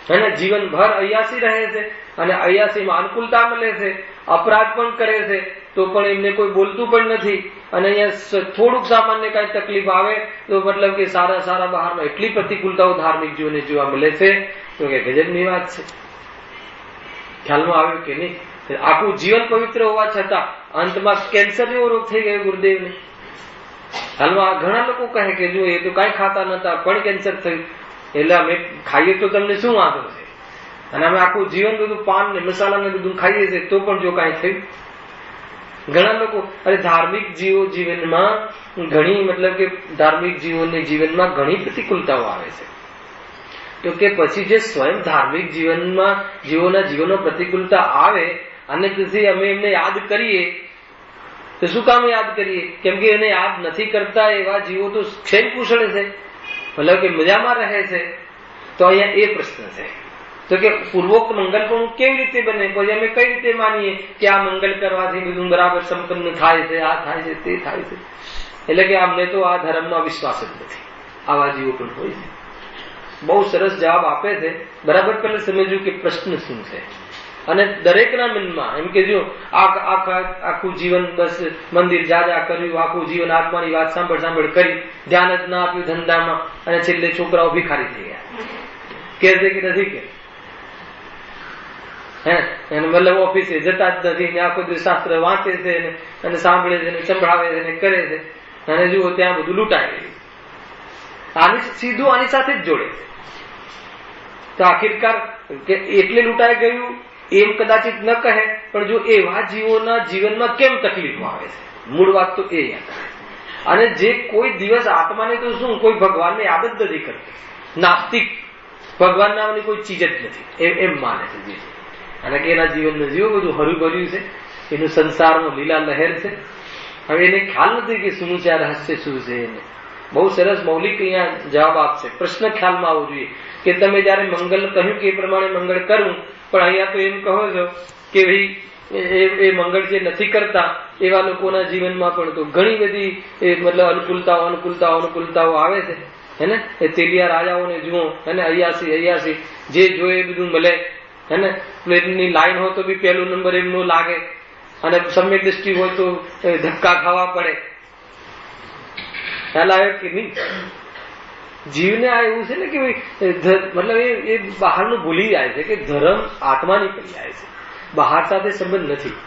અને જીવનભર અયાસી રહે છે અને અયાસીમાં અનુકૂળતા મળે છે, અપરાધ પણ કરે છે તો પણ એમને કોઈ બોલતું પણ નથી. અને અહીંયા થોડુંક સામાન્ય કઈ તકલીફ આવે તો મતલબ કે સારા સારા બહારમાં એટલી પ્રતિકૂળતાઓ ધાર્મિક જીવોને જોવા મળે છે તો કે ગજબની વાત છે. ખ્યાલમાં આવ્યું કે નહીં? આખું જીવન પવિત્ર હોવા છતાં અંતમાં કેન્સર જેવો રોગ થઈ ગયો ગુરુદેવને. હાલમાં ઘણા લોકો કહે કે જો એ તો કઈ ખાતા નતા પણ કેન્સર થયું, એટલે અમે ખાઈએ તો તમને શું વાંધો છે, અને અમે આખું જીવન બધું પાન ને મસાલા ને બધું ખાઈએ છીએ તો પણ જો કઈ થયું. ઘણા લોકો અરે ધાર્મિક જીવો જીવનમાં ઘણી મતલબ કે ધાર્મિક જીવોને જીવનમાં ઘણી પ્રતિકૂળતાઓ આવે છે. તો કે પછી જે સ્વયં ધાર્મિક જીવનમાં જીવોના જીવનો પ્રતિકૂળતા આવે અને પછી અમે એમને યાદ કરીએ તો શું કામ યાદ કરીએ? કેમ કે એને યાદ નથી કરતા એવા જીવો તો ક્ષેમ કુશળ છે, મતલબ કે મજામાં રહે છે. તો અહીંયા એ પ્રશ્ન છે. તો કે પૂર્વોક્ત મંગલ પણ કેવી રીતે બને? પછી અમે કઈ રીતે માનીએ કે આ મંગલ કરવાથી બધું બરાબર સંપન્ન થાય છે, આ થાય છે, તે થાય છે? એટલે કે અમને તો આ ધર્મમાં વિશ્વાસ જ નથી. આવા જીવો પણ હોય છે. બહુ સરસ જવાબ આપે છે. બરાબર પહેલા સમજવું કે પ્રશ્ન શું છે. અને દરેકના મનમાં એમ કે જો આખું જીવન બસ મંદિર જા કર્યું, આખું જીવન આત્માની વાત સાંભળ કરી, ધ્યાન જ ના આપ્યું ધંધામાં, અને છેલ્લે છોકરાઓ ભિખારી થઈ ગયા. કે છે કે નથી કે મતલબ ઓફિસે જતા જ નથી, આખો દિવસ શાસ્ત્ર વાંચે છે અને સાંભળે છે, સંભળાવે છે, કરે છે, અને જુઓ ત્યાં બધું લૂંટાય ગયું. સીધું આની સાથે જ જોડે છે. તો આખિરકાર એટલે લૂંટાઈ ગયું એમ કદાચિત ન કહે, પણ જો એવા જીવોના જીવનમાં કેમ તકલીફો આવે છે, મૂળ વાત તો એ યાદ. અને જે કોઈ દિવસ આત્માને તો શું કોઈ ભગવાનને યાદ જ નથી કરતો, નાસ્તિક, ભગવાન નામની કોઈ ચીજ જ નથી એમ માને છે. અને કે એના જીવનનું જીવો બધું હરું ભર્યું છે, એનું સંસારમાં લીલા લહેર છે. હવે એને ખ્યાલ નથી કે શું છે આ રહસ્ય શું છે. એને બહુ સરસ મૌલિક અહીંયા જવાબ આપશે. પ્રશ્ન ખ્યાલમાં આવવો જોઈએ કે તમે જયારે મંગલ કહ્યું કે એ પ્રમાણે મંગળ કરવું, પણ અહીંયા તો એમ કહો છો કે ભાઈ એ મંગળ જે નથી કરતા એવા લોકોના જીવનમાં પણ તો ઘણી બધી મતલબ અનુકૂળતાઓ આવે છે. હેને એ તેલિયા રાજાઓને જુઓ, હેને 88 જે જોઈએ એ બધું મળે. હેને પ્લેનની લાઈન હોય તો બી પહેલો નંબર એમનો લાગે, અને સમ્યક દ્રષ્ટિ હોય તો ધક્કા ખાવા પડે. ખ્યાલ આવ્યો કે નહીં? જીવને આ એવું છે ને કે મતલબ એ બહારનું ભૂલી જાય છે કે ધર્મ આત્માની પર્યાય છે, બહાર સાથે સંબંધ નથી.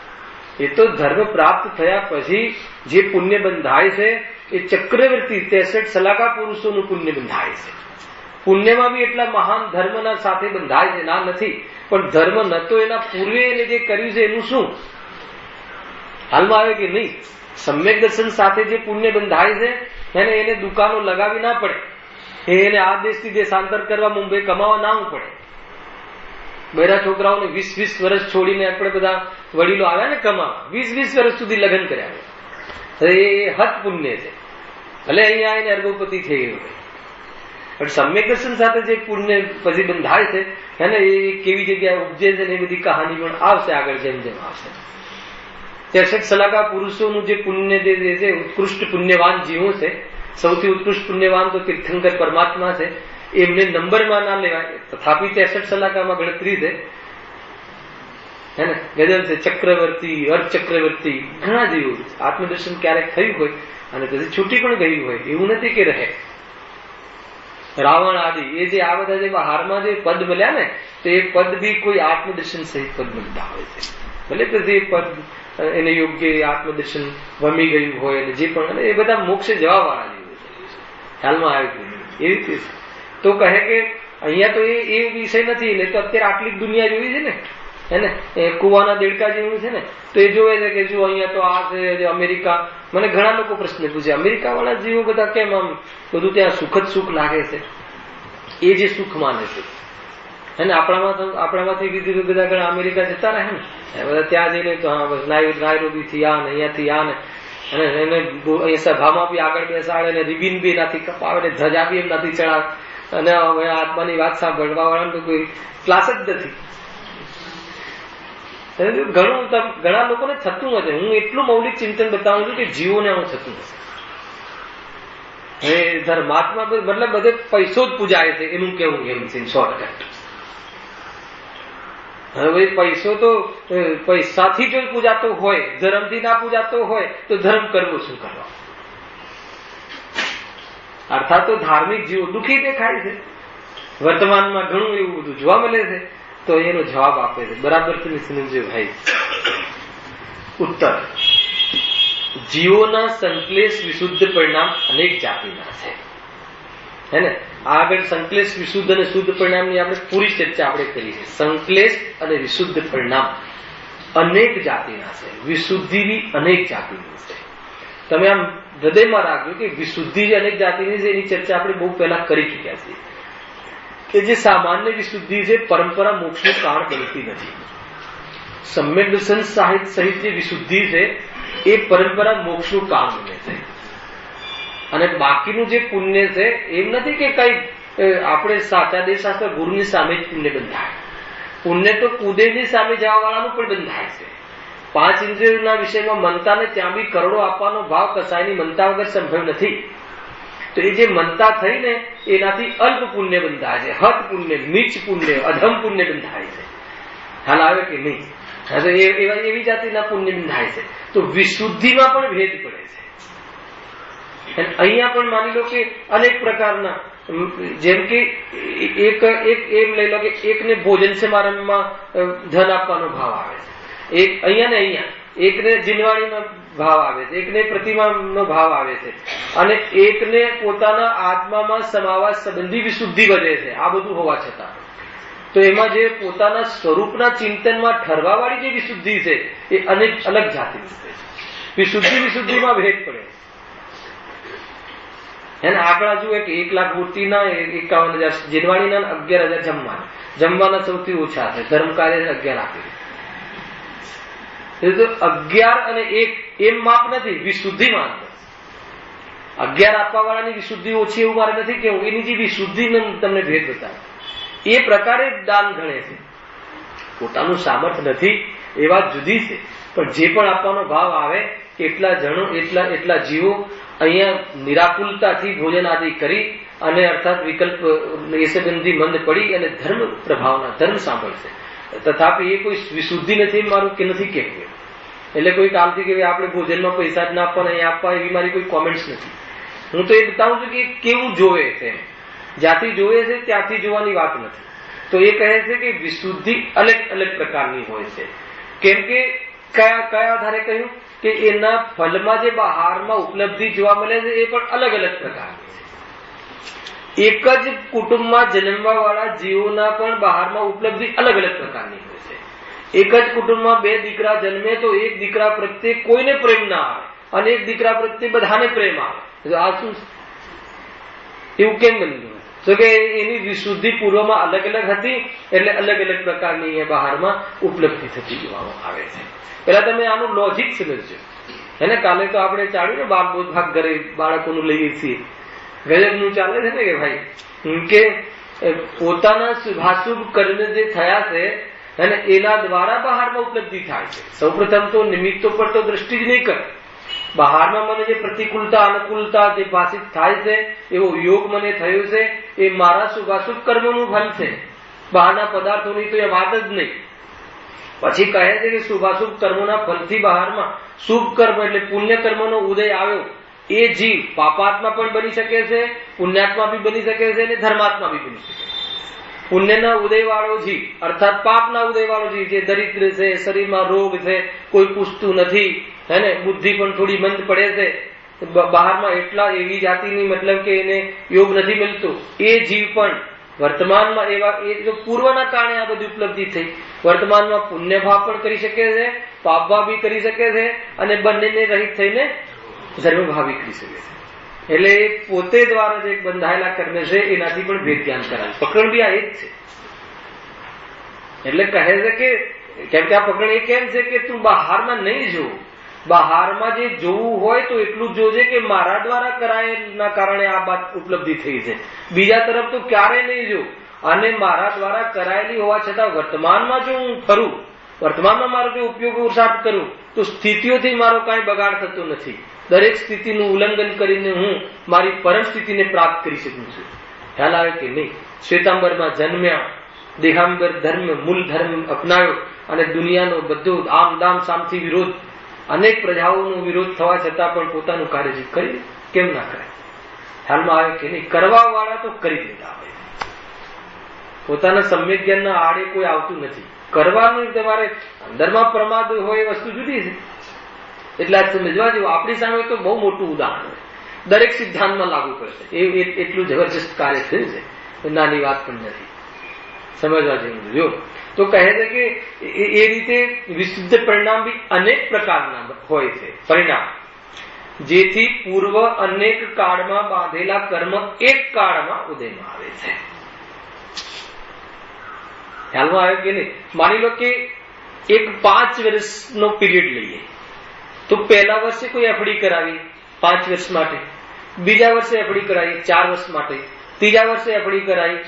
એ તો ધર્મ પ્રાપ્ત થયા પછી જે પુણ્ય બંધાય છે એ ચક્રવર્તી 63 સલાકા પુરુષોનું પુણ્ય બંધાય છે. પુણ્યમાં બી એટલા મહાન ધર્મના સાથે બંધાય છે, ના નથી. પણ ધર્મ નતો એના પૂર્વે એને જે કર્યું છે એનું શું હાલમાં આવે કે નહીં? સમ્યક દર્શન સાથે જે પુણ્ય બંધાય છે એને દુકાનો લગાવી ના પડે, એને આ દેશથી દેશાંતર કરવા મુંબઈ કમાવા ના પડે. બૈરા છોકરાઓને 20 વર્ષ છોડીને આપણે બધા વડીલો આવ્યા ને કમાવા, 20 વર્ષ સુધી લગ્ન કર્યા. એ હત પુણ્ય છે. ભલે અહીંયા આવીને અરબોપતિ થઈ ગયો, પણ સમ્યક દર્શન સાથે જે પુણ્ય પછી બંધાય છે એને એ કેવી જગ્યાએ ઉપજે છે ને એ બધી કહાની પણ આવશે આગળ જેમ જેમ આવશે. 63 સલાકા પુરુષોનું જે પુણ્ય જે છે, ઉત્કૃષ્ટ પુણ્યવાન જીવો છે, સૌથી ઉત્કૃષ્ટ પુણ્યવાન તો તીર્થંકર પરમાત્મા છે. એમને નંબરમાં ના લેવાય, તથાપી 63 સલાકામાં ગણતરી છે. હે ને ગજલ છે, ચક્રવર્તી, અર્ધચક્રવર્તી, ઘણા જીવો. આત્મદર્શન ક્યારેક થયું હોય અને પછી છૂટી પણ ગયું હોય, એવું નથી કે રહે. રાવણ આદિ એ જે આ બધા જે બહારમાં જે પદ મળ્યા ને, તો એ પદ બી કોઈ આત્મદર્શન સહિત પદ મળતા હોય છે. ભલે તો જે પદ એને યોગ્ય આત્મદર્શન વમી ગયું હોય અને જે પણ, એ બધા મોક્ષે જવા વાળા જેવું છે. ખ્યાલમાં આવ્યું એવી રીતે તો કહે કે અહીંયા તો એ વિષય નથી. ને તો અત્યારે આટલી દુનિયા જોઈ છે ને, હેને એ કુવાના દેડકા જેવું છે ને, તો એ જોવે છે કે જો અહીંયા તો આ છે અમેરિકા. મને ઘણા લોકો પ્રશ્ન પૂછે, અમેરિકા વાળા જીવો બધા કેમ આમ બધું ત્યાં સુખદ સુખ લાગે છે? એ જે સુખ માને છે હે ને, આપણામાંથી કીધું બધા ઘણા અમેરિકા જતા રહે ને, બધા ત્યાં જઈને તો હા બસ નાયરોબી થી આ ને અહીંયાથી આ ને, અને એને અહીંયા સભામાં બી આગળ બેસાડે ને, રિબિન બી એનાથી કપાવે ને, ધજા બી એમનાથી ચડાવે, અને હવે આત્માની વાત સાંભળવા વાળા તો કોઈ ક્લાસ જ નથી. ઘણા લોકોને થતું હશે. હું એટલું મૌલિક ચિંતન બતાવું છું કે જીવોને આવું થતું હશે. હવે ધર્માત્મા મતલબ બધે પૈસો જ પૂજાય છે એનું કેવું એમ છે શોર્ટકટ. હવે પૈસો તો પૈસાથી જો પૂજાતો હોય, ધર્મથી ના પૂજાતો હોય તો ધર્મ કરવો શું કરવા? અર્થાત તો ધાર્મિક જીવો દુઃખી દેખાય છે. વર્તમાનમાં ઘણું એવું બધું જોવા મળે છે. તો એનો જવાબ આપે છે બરાબર તમે સમજો ભાઈ. ઉત્તર: જીવોના સંકલેશ વિશુદ્ધ પરિણામ અનેક જાતિના છે. હે ને આગળ સંકલેશ વિશુદ્ધ અને શુદ્ધ પરિણામની આપણે પૂરી ચર્ચા આપણે કરી છે. સંકલેશ અને વિશુદ્ધ પરિણામ અનેક જાતિના છે, વિશુદ્ધિ બી અનેક જાતિની છે. તમે આમ હૃદયમાં રાખજો કે વિશુદ્ધિ જે અનેક જાતિની છે એની ચર્ચા આપણે બહુ પહેલા કરી ચુક્યા છીએ કે જે સામાન્ય વિશુદ્ધિ છે પરંપરા મોક્ષનું કારણ બનતી નથી. સમ્યક દર્શન સાહિત્ય સહિત જે વિશુદ્ધિ છે એ પરંપરા મોક્ષનું કામ બને છે. અને બાકીનું જે પુણ્ય છે એમ નથી કે કઈ આપણે સાચા દેશાસ્ત્ર ગુરુની સામે જ પુણ્ય બંધાય. પુણ્ય તો કુદેવની સામે જવા વાળાનું પણ બંધાય છે. 5 ઇન્દ્રિયોના વિષયમાં મનતા ને ત્યાં બી કરોડો આપવાનો ભાવ કસાયની મનતા વગર સંભવ નથી. તો એ જે મનતા થઈ ને એનાથી અલ્પ પુણ્ય બંધાય છે. હત પુણ્ય, નીચ પુણ્ય, અધમ પુણ્ય બંધાય છે. હાલ આવે કે નહીં? એવી જાતિના પુણ્ય બંધાય છે. તો વિશુદ્ધિમાં પણ ભેદ પડે છે. અહીંયા પણ માની લો કે અનેક પ્રકારના, જેમ કે એક એમ લઈ લો કે એકને ભોજન સમારંભમાં ધન આપવાનો ભાવ આવે છે, એક અહીંયા ને અહીંયા એકને જીનવાણીમાં ભાવ આવે છે, એકને પ્રતિમાનો ભાવ આવે છે, અને એકને પોતાના આત્મામાં સમાવાસ સંબંધી વિશુદ્ધિ વધે છે. આ બધું હોવા છતાં તો એમાં જે પોતાના સ્વરૂપના ચિંતનમાં ઠરવા વાળી જે વિશુદ્ધિ છે એ અનેક અલગ જાતિની છે. વિશુદ્ધિમાં ભેદ પડે. એને આંકડા જુએ કે 1 લાખ મૂર્તિના 51,000 જીનવાણીના 11,000 જમવાના સૌથી ઓછા છે. ધર્મ કાર્ય 11 આપી. 11 અને 1 એમ માપ નથી, વિશુદ્ધિ માપ. 11 આપવા વાળાની વિશુદ્ધિ ઓછી એવું મારે નથી કેવું. એની જે વિશુદ્ધિ તમને ભેદ બતાવે એ પ્રકારે દાન ગણે છે. પોતાનું સામર્થ્ય નથી એ વાત જુદી છે. પણ જે પણ આપવાનો ભાવ આવે એટલા જણો એટલા જીવો અહીંયા નિરાકુલતાથી ભોજન આદિ કરી અને અર્થાત વિકલ્પ એ સંબંધી મંદ પડી અને ધર્મ પ્રભાવના ધર્મ સાંભળશે. તથાપી એ કોઈ વિશુદ્ધિ નથી મારું કે નથી કહેવું. એટલે કોઈ કામથી કે આપણે ભોજનમાં પૈસા જ ના આપવાના અહીંયા આપવા એવી મારી કોઈ કોમેન્ટ્સ નથી. હું તો એ બતાવું છું કે કેવું જોવે છે, જ્યાંથી જોવે છે ત્યાંથી જોવાની વાત નથી. તો એ કહે છે કે વિશુદ્ધિ અલગ અલગ પ્રકારની હોય છે. કેમ કે કયા આધારે કહ્યું કે એના ફલમાં જે બહારમાં ઉપલબ્ધિ જોવા મળે છે એ પણ અલગ અલગ પ્રકારની છે. એક જ કુટુંબમાં જન્મવા વાળા જીવોના પણ બહારમાં ઉપલબ્ધિ અલગ અલગ પ્રકારની હોય છે. એક જ કુટુંબમાં બે દીકરા જન્મે તો એક દીકરા પ્રત્યે કોઈને પ્રેમ ના આવે અને એક દીકરા પ્રત્યે બધાને પ્રેમ આવે. આ શું એવું કેમ બન્યું? તો કે એની વિશુદ્ધિ પૂર્વમાં અલગ અલગ હતી એટલે અલગ અલગ પ્રકારની બહારમાં ઉપલબ્ધિ થતી જોવામાં આવે છે. પેલા તમે આનું લોજિક સમજજો. એને કાલે તો આપણે ચાલ્યું ને બાળ બોધ ભાગ ઘરે બાળકોનું લઈએ છીએ, ગજબનું ચાલે છે ને કે ભાઈ કે પોતાના શુભાશુભ કર્મ જે થયા છે અને એના દ્વારા બહારમાં ઉપલબ્ધિ થાય છે. સૌપ્રથમ તો નિમિત્તો પર તો દ્રષ્ટિ જ નહીં કરે. બહારમાં મને જે પ્રતિકૂળતા અનુકૂળતા જે ભાષિત થાય છે એવો યોગ મને થયો છે એ મારા શુભાશુભ કર્મનું ફલ છે, બહારના પદાર્થોની તો એ વાત જ નહીં. પછી કહે છે કે શુભાશુભ કર્મોના ફલથી બહારમાં શુભ કર્મ એટલે પુણ્ય કર્મનો ઉદય આવ્યો. એ જીવ પાપાત્મા પણ બની શકે છે, પુણ્યાત્મા બી બની શકે છે અને ધર્માત્મા બી બની શકે છે. પુણ્યના ઉદય વાળો જીવ અર્થાત પાપના ઉદય વાળો જીવ જે દરિદ્ર છે, શરીરમાં રોગ છે, કોઈ પૂછતું નથી, હે બુદ્ધિ પણ થોડી મંદ પડે છે, બહારમાં એટલા એવી જાતિની મતલબ કે એને યોગ નથી મળતો, એ જીવ પણ વર્તમાનમાં એવા એ પૂર્વના કારણે આ બધી ઉપલબ્ધિ થઈ. વર્તમાનમાં પુણ્ય ભાવ પણ કરી શકે છે, પાપ ભાવ બી કરી શકે છે અને બંનેને રહિત થઈને ધર્મ ભાવ બી કરી શકે છે. એટલે એ પોતે દ્વારા જે બંધાયેલા કર્મ છે એનાથી પણ ભેદ જ્ઞાન કરાવે. પકડ બી આ એ જ છે. એટલે કહે છે કે કેમ કે આ પકડ એ કેમ છે કે તું બહારમાં નહીં જો, બહારમાં જે જોવું હોય તો એટલું જોજે કે મારા દ્વારા કરાયેલા કારણે આ વાત ઉપલબ્ધિ થઈ છે. બીજા તરફ તો ક્યારે નહીં જો. અને મારા દ્વારા કરાયેલી હોવા છતાં વર્તમાનમાં જો હું ફરું, વર્તમાનમાં મારો જો ઉપયોગ પુરુષાર્થ કરું તો સ્થિતિઓથી મારો કાંઈ બગાડ થતો નથી. દરેક સ્થિતિનું ઉલ્લંઘન કરીને હું મારી પરમ સ્થિતિને પ્રાપ્ત કરી શકું છું. ખ્યાલ આવે કે નહીં? શ્વેતાંબરમાં જન્મ્યા, દેહાંબર ધર્મ મૂળ ધર્મ અપનાવ્યો અને દુનિયાનો બધો આમ દામ સામથી વિરોધ, અનેક પ્રજાઓનો વિરોધ થવા છતાં પણ પોતાનું કાર્ય કરી કેમ ના કરે? ખ્યાલમાં આવે કે નહીં? કરવા વાળા તો કરી દેતા હોય. પોતાના સમ્યક જ્ઞાનના આડે કોઈ આવતું નથી. કરવાનું તમારે અંદરમાં પ્રમાદ હોય એ વસ્તુ જુદી છે. એટલે આ સમજવા જેવું. આપણી સામે તો બહુ મોટું ઉદાહરણ છે, દરેક સિદ્ધાંતમાં લાગુ પડશે એટલું જબરજસ્ત કાર્ય થયું છે, નાની વાત પણ નથી. સમજવા જેવું. જો તો કહે છે કે એ રીતે વિશુદ્ધ પરિણામ બી અનેક પ્રકારના હોય છે. પરિણામ જેથી પૂર્વ અનેક કાળમાં બાંધેલા કર્મ એક કાળમાં ઉદયમાં આવે છે. ખ્યાલમાં આવે કે નહીં? માની લો કે એક 5 વર્ષનો પીરિયડ લઈએ તો પહેલા વર્ષે કોઈ એફડી કરાવી 5 વર્ષ માટે, બીજા વર્ષે એફડી કરાવી 4 વર્ષ માટે, ત્રીજા વર્ષે એફડી કરાવી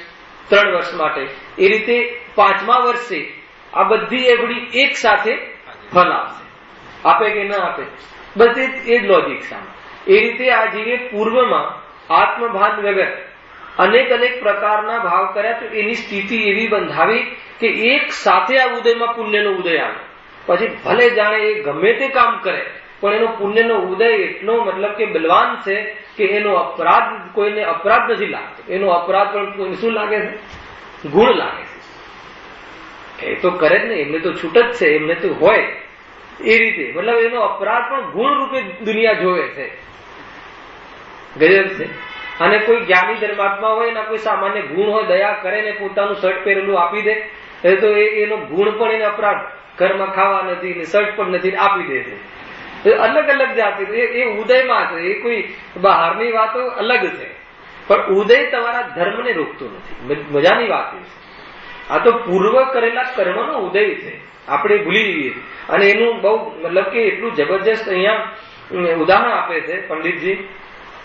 3 વર્ષ માટે. એ રીતે 5મા વર્ષે આ બધી એફડી એક સાથે ફલ આપશે. આપે કે ના આપે? બસ એ જ લોજિક સામે. એ રીતે આ જીવે પૂર્વમાં આત્મભાન વગર અનેક પ્રકારના ભાવ કર્યા તો એની સ્થિતિ એવી બંધાવી કે એક સાથે આ ઉદયમાં પુણ્યનો ઉદય આવે. પછી ભલે જાણે એ ગમે તે કામ કરે પણ એનો પુણ્યનો ઉદય એટલો મતલબ કે બલવાન છે કે એનો અપરાધ કોઈને અપરાધ નથી લાગતો. એનો અપરાધ પણ શું લાગે છે? ગુણ લાગે છે. એ તો કરે જ ને, એમને તો છૂટ જ છે, એમને તો હોય એ રીતે. મતલબ એનો અપરાધ પણ ગુણ રૂપે દુનિયા જોવે છે. ગજબ છે. અને કોઈ જ્ઞાની ધર્માત્મા હોય એના કોઈ સામાન્ય ગુણ હોય, દયા કરે ને પોતાનું શર્ટ પહેરેલું આપી દે તો એનો ગુણ પણ એને અપરાધ, ઘરમાં ખાવા નથી ને શર્ટ પણ નથી આપી દે છે. અલગ જાતિ એ ઉદયમાં છે. એ કોઈ બહારની વાતો અલગ છે પણ ઉદય તમારા ધર્મને રોકતો નથી. મજાની વાત એ છે. આ તો પૂર્વ કરેલા કર્મનો ઉદય છે, આપણે ભૂલી જઈએ. અને એનું બહુ મતલબ કે એટલું જબરજસ્ત અહીંયા ઉદાહરણ આપે છે પંડિતજી.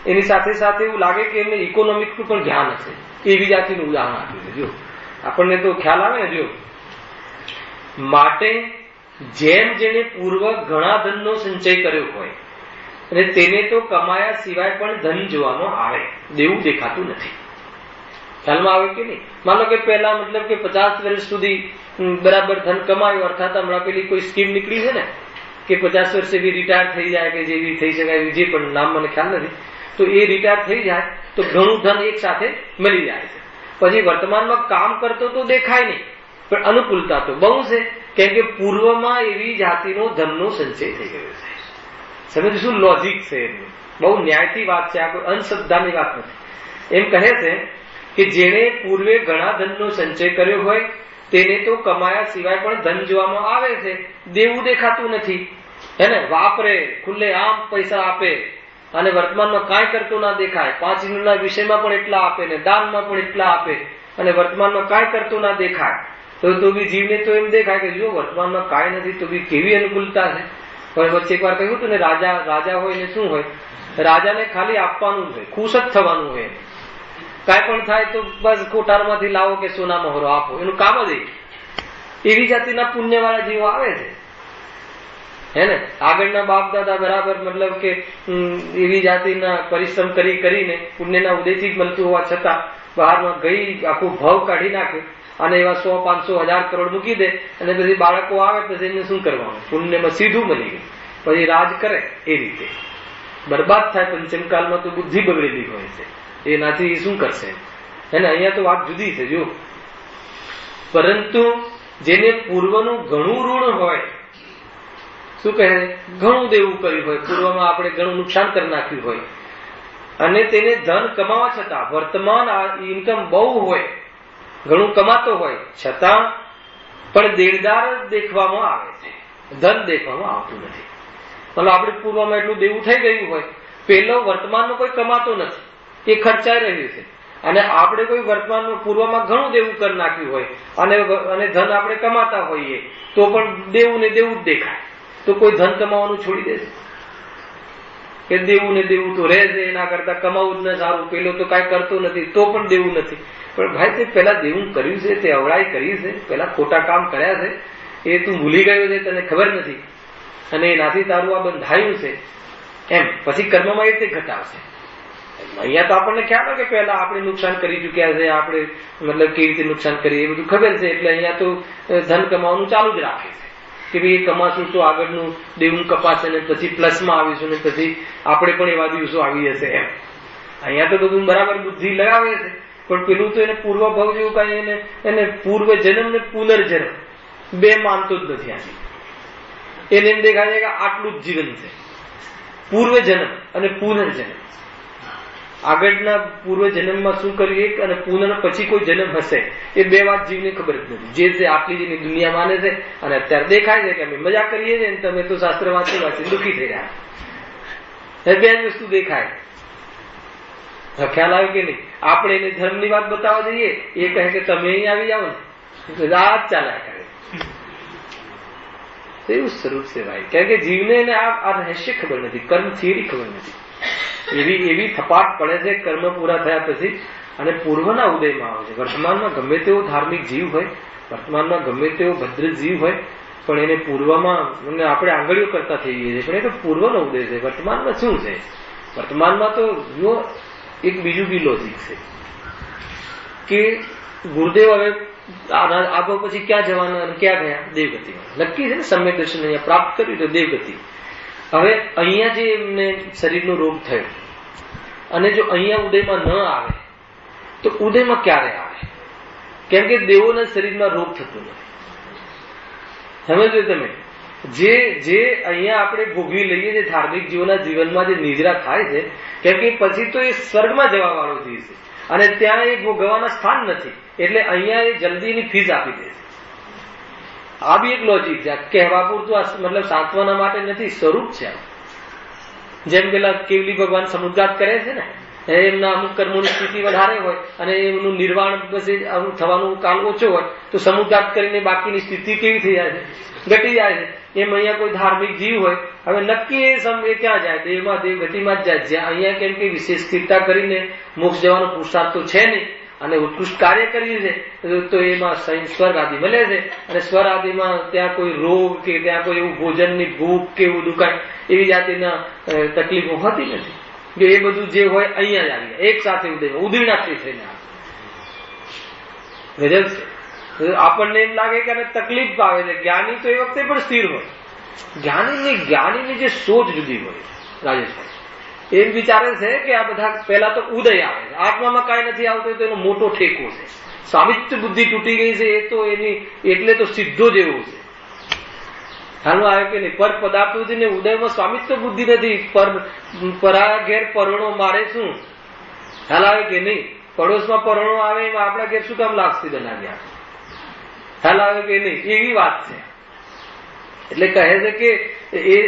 એની સાથે સાથે એવું લાગે કે એમને ઇકોનોમિક નું પણ જ્ઞાન હશે એવી જાતિનું ઉદાહરણ આપ્યું છે. જો આપણને તો ખ્યાલ આવે ને, જો માટે જેમ જેને પૂર્વ ઘણા ધનનો સંચય કર્યો હોય અને તેને તો કમાયા સિવાય પણ ધન જોવામાં આવે, દેવું દેખાતું નથી. ખ્યાલમાં આવે કે નહીં? માનો કે પહેલા મતલબ કે 50 વર્ષ સુધી બરાબર ધન કમાયું, અર્થાત હમણાં પેલી કોઈ સ્કીમ નીકળી છે ને કે 50 વર્ષે બી રિટાયર થઈ જાય કે જેવી થઈ શકાય, જે પણ નામ મને ખ્યાલ નથી, તો એ રિટાયર થઈ જાય તો ઘણું ધન એક સાથે મળી જાય છે. પછી વર્તમાનમાં કામ કરતો તો દેખાય નહીં, પણ અનુકૂળતા તો બહુ છે, કેમ કે પૂર્વમાં એવી જાતિનો ધનનો સંચય થઈ ગયો છે. સમજ શું લોજિક છે એમની? બહુ ન્યાયથી વાત છે, આ કોઈ અંધશ્રદ્ધાની વાત નથી. એમ કહે છે કે જેણે પૂર્વે ઘણા ધનનો સંચય કર્યો હોય તેને તો કમાયા સિવાય પણ ધન જોવામાં આવે છે, દેવું દેખાતું નથી. હે ને? વાપરે, ખુલ્લે આમ પૈસા આપે અને વર્તમાનમાં કાંઈ કરતો ના દેખાય. 5 યુનિટના વિષયમાં પણ એટલા આપે ને દાનમાં પણ એટલા આપે અને વર્તમાનમાં કાંઈ કરતો ના દેખાય. તો બી જીવને તો એમ દેખાય કે જો વર્તમાનમાં કાંઈ નથી તો બી કેવી અનુકૂળતા છે. પણ વચ્ચે એક વાર કહ્યું હતું ને, રાજા હોય ને શું હોય, રાજાને ખાલી આપવાનું જ હોય, ખુશ જ થવાનું હોય. કાંઈ પણ થાય તો બસ કોઠારમાંથી લાવો કે સોના મહોરો આપો, એનું કામ જ એવી જાતિના પુણ્યવાળા જીવો આવે છે. હે ને? આગળના બાપ દાદા બરાબર મતલબ કે એવી જાતિના પરિશ્રમ કરીને પુણ્યના ઉદયથી જ મળતું હોવા છતાં બહારમાં ગઈ આખું ભાવ કાઢી નાખે અને એવા 100, 500, 1000 કરોડ મૂકી દે અને પછી બાળકો આવે પછી એને શું કરવાનું? પુણ્યમાં સીધું મળી ગયું, પછી રાજ કરે. એ રીતે બરબાદ થાય. પંચમકાલમાં તો બુદ્ધિ બગડેલી હોય છે, એનાથી શું કરશે? હે ને? અહીંયા તો વાત જુદી છે. જો પરંતુ જેને પૂર્વનું ઘણું ઋણ હોય, શું કહે, ઘણું દેવું કર્યું હોય, પૂર્વમાં આપણે ઘણું નુકસાન કરી નાખ્યું હોય અને તેને ધન કમાવા છતાં વર્તમાન ઇન્કમ બહુ હોય, ઘણું કમાતો હોય છતાં પણ દેણદાર દેખવામાં આવે છે, ધન દેખવામાં આવતું નથી. મતલબ આપણે પૂર્વમાં એટલું દેવું થઈ ગયું હોય, પેલો વર્તમાનમાં કોઈ કમાતો નથી, એ ખર્ચાઈ રહ્યું છે, અને આપણે કોઈ વર્તમાનમાં પૂર્વમાં ઘણું દેવું કરી નાખ્યું હોય અને ધન આપણે કમાતા હોઈએ તો પણ દેવું ને દેવું જ દેખાય. તો કોઈ ધન કમાવાનું છોડી દેશે કે દેવું ને દેવું તો રહે છે, એના કરતા કમાવું જ ન સારું, પેલો તો કાંઈ કરતો નથી તો પણ દેવું નથી. પણ ભાઈ તે પેલા દેવું કર્યું છે, તે અવળાઈ કરી છે, પેલા ખોટા કામ કર્યા છે, એ તું ભૂલી ગયો છે, તને ખબર નથી અને એનાથી તારું આ બંધાયું છે, એમ પછી કર્મમાં એ રીતે ઘટાડશે. અહીંયા તો આપણને ખ્યાલ હોય કે પહેલા આપણે નુકસાન કરી ચુક્યા છે, આપણે મતલબ કેવી રીતે નુકસાન કરીએ એ બધું ખબર છે, એટલે અહીંયા તો ધન કમાવાનું ચાલુ જ રાખે છે કે ભાઈ એ કમાશું તો આગળનું દેવું કપાશે ને પછી પ્લસમાં આવીશું ને પછી આપણે પણ એવા દિવસો આવી હશે એમ. અહીંયા તો બધું બરાબર બુદ્ધિ લગાવે છે, પણ પેલું તો એને પૂર્વ ભાવ જેવું કઈ એને પૂર્વ જન્મ ને પુનર્જન્મ બે માનતો જ નથી. આજે એને એમ દેખાય છે કે આટલું જ જીવન છે, પૂર્વ જન્મ અને પુનર્જન્મ. આગળના પૂર્વ જન્મમાં શું કર્યું એક અને પુનઃ પછી કોઈ જન્મ હશે, એ બે વાત જીવને ખબર જ નથી. જે છે આટલી જેની દુનિયા માને છે અને અત્યારે દેખાય છે કે અમે મજા કરીએ છીએ, તમે તો શાસ્ત્ર વાંચી દુઃખી થઈ રહ્યા. બે જ વસ્તુ દેખાય. ખ્યાલ આવે કે નહીં? આપણે એને ધર્મની વાત બતાવવા જઈએ, એ કહે કે તમે અહીં આવી જાઓ ને, રાત ચાલ્યા કરે. એવું સ્વરૂપ છે ભાઈ, કારણ કે જીવને એને આ રહસ્ય ખબર નથી, કર્મ થિયરી ખબર નથી. એવી થપાટ પડે છે કર્મ પૂરા થયા પછી અને પૂર્વના ઉદયમાં આવે છે. વર્તમાનમાં ગમે તેવો ધાર્મિક જીવ હોય, વર્તમાનમાં ગમે તેવો ભદ્ર જીવ હોય, પણ એને પૂર્વમાં આપણે આંગળીઓ કરતા થઈ ગઈએ છીએ, પણ એ તો પૂર્વનો ઉદય છે. વર્તમાનમાં શું છે? વર્તમાનમાં તો જો એક બીજું બી લોજિક છે કે ગુરુદેવ હવે આગળ પછી ક્યાં જવાના અને ક્યાં ગયા? દેવગતિમાં. નક્કી છે ને, સમ્યક દર્શન અહીંયા પ્રાપ્ત કર્યું તો દેવગતિ. હવે અહીંયા જે એમને શરીરનો રોગ થયો અને જો અહીંયા ઉદયમાં ન આવે તો ઉદયમાં ક્યારે આવે? કેમ કે દેવોના શરીરમાં રોગ થતો નથી. સમજો તમે? જે અહીંયા આપણે ભોગવી લઈએ છીએ ધાર્મિક જીવોના જીવનમાં જે નિજરા થાય છે, કેમ કે પછી તો એ સ્વર્ગમાં જવા વાળો જીવ છે અને ત્યાં એ ભોગવવાના સ્થાન નથી, એટલે અહીંયા એ જલ્દી એની ફીસ આપી દે છે. આ બી એક લોજિક છે. કહેવા પૂરતું મતલબ સાંત્વના માટે નથી, સ્વરૂપ છે. જેમ પેલા કેવલી ભગવાન સમુદ્રાત કરે છે ને, એમના અમુક કર્મોની સ્થિતિ વધારે હોય અને એમનું નિર્વાણ પછી થવાનું કાલ ઓછો હોય તો સમુદ્રાત કરીને બાકીની સ્થિતિ કેવી થઈ જાય છે? ઘટી જાય છે. એમ અહીંયા કોઈ ધાર્મિક જીવ હોય, હવે નક્કી એ સમય ક્યાં જાય? દેવમાં દેવ ગતિમાં જ જાય. જ્યાં અહીંયા કેમ કે વિશેષ સ્થિરતા કરીને મોક્ષ જવાનો પુરુષાર્થ તો છે નહીં, અને ઉત્કૃષ્ટ કાર્ય કર્યું છે તો એમાં સ્વર્ગ આદિ મળે છે. અને સ્વર્ગ આદિમાં ત્યાં કોઈ રોગ કે ત્યાં કોઈ એવું ભોજનની ભૂખ કે એવું દુકાન એવી જાતિના તકલીફો હોતી નથી. કે એ બધું જે હોય અહીંયા જ આવી એક સાથે ઉદયનાથી થઈને ગજબ છે. આપણને એમ લાગે કે તકલીફ આવે છે. જ્ઞાની તો એ વખતે પણ સ્થિર હોય. જ્ઞાનીની જે સોચ જુદી હોય. રાજેશભાઈ એમ વિચારે છે કે આ બધા પહેલા તો ઉદય આવે છે, આત્મામાં કાંઈ નથી આવતું તો એનો મોટો ઠેકો છે. સ્વામિત્વ બુદ્ધિ તૂટી ગઈ છે એ તો એની એટલે તો સીધો જ એવો છે. હાલમાં આવે કે નહીં, પર પદાર્થો છે ને ઉદયમાં સ્વામિત્વ બુદ્ધિ નથી. પરા ઘેર પરણો મારે શું ખ્યાલ આવે કે નહીં? પડોશમાં પરણો આવે એમાં આપણા ઘેર શું કામ લાગશે બનાવ્યા ખ્યાલ આવે કે નહીં? એવી વાત છે. એટલે કહે છે કે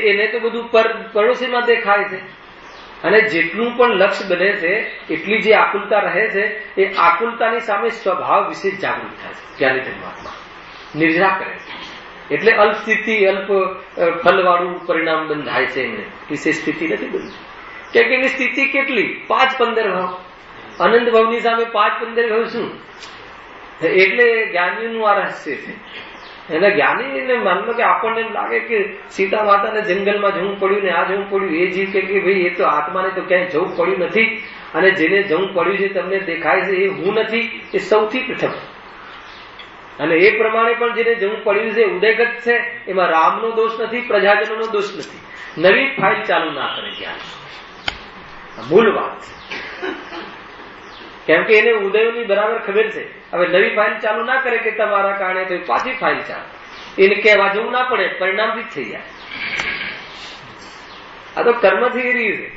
એને તો બધું પડોશીમાં દેખાય છે. અને જેટલું પણ લક્ષ્ય બને છે એટલી જે આકુલતા રહે છે એ આકુલતાની સામે સ્વભાવ વિશે જાગૃત થાય છે. જ્ઞાની ધર્માત્મા નિર્જરા કરે છે એટલે અલ્પ સ્થિતિ અલ્પ ફલવાળું પરિણામ બંધાય છે. એમને વિશેષ સ્થિતિ નથી બની. કેમ કે એની સ્થિતિ કેટલી 5-15 ભાવ. અનંત ભાવની સામે 5-15 ભાવ શું? એટલે જ્ઞાનીનું આ રહસ્ય છે. એટલે જ્ઞાનીને માનલો કે આપણને એમ લાગે કે સીતા માતાને જંગલમાં જવું પડ્યું ને આ જવું પડ્યું. એ જીવ કે ભાઈ એ તો આત્માને તો ક્યાંય જવું પડ્યું નથી. અને જેને જવું પડ્યું છે તમને દેખાય છે એ હું નથી. એ સૌથી પ્રથમ. અને એ પ્રમાણે પણ જેને જવું પડ્યું છે ઉદયગત છે. એમાં રામનો દોષ નથી, પ્રજાજનોનો દોષ નથી. નવી ફાઇલ ચાલુ ના કરે જ્ઞાન. મૂળ વાત કેમ કે એને ઉદયોની બરાબર ખબર છે. હવે નવી ફાઇલ ચાલુ ના કરે કે તમારા કારણે તો પાછી ફાઇલ ચાલે. એને કહેવા જવું ના પડે, પરિણામથી જ થઈ જાય. આ તો કર્મથી એ રહી છે.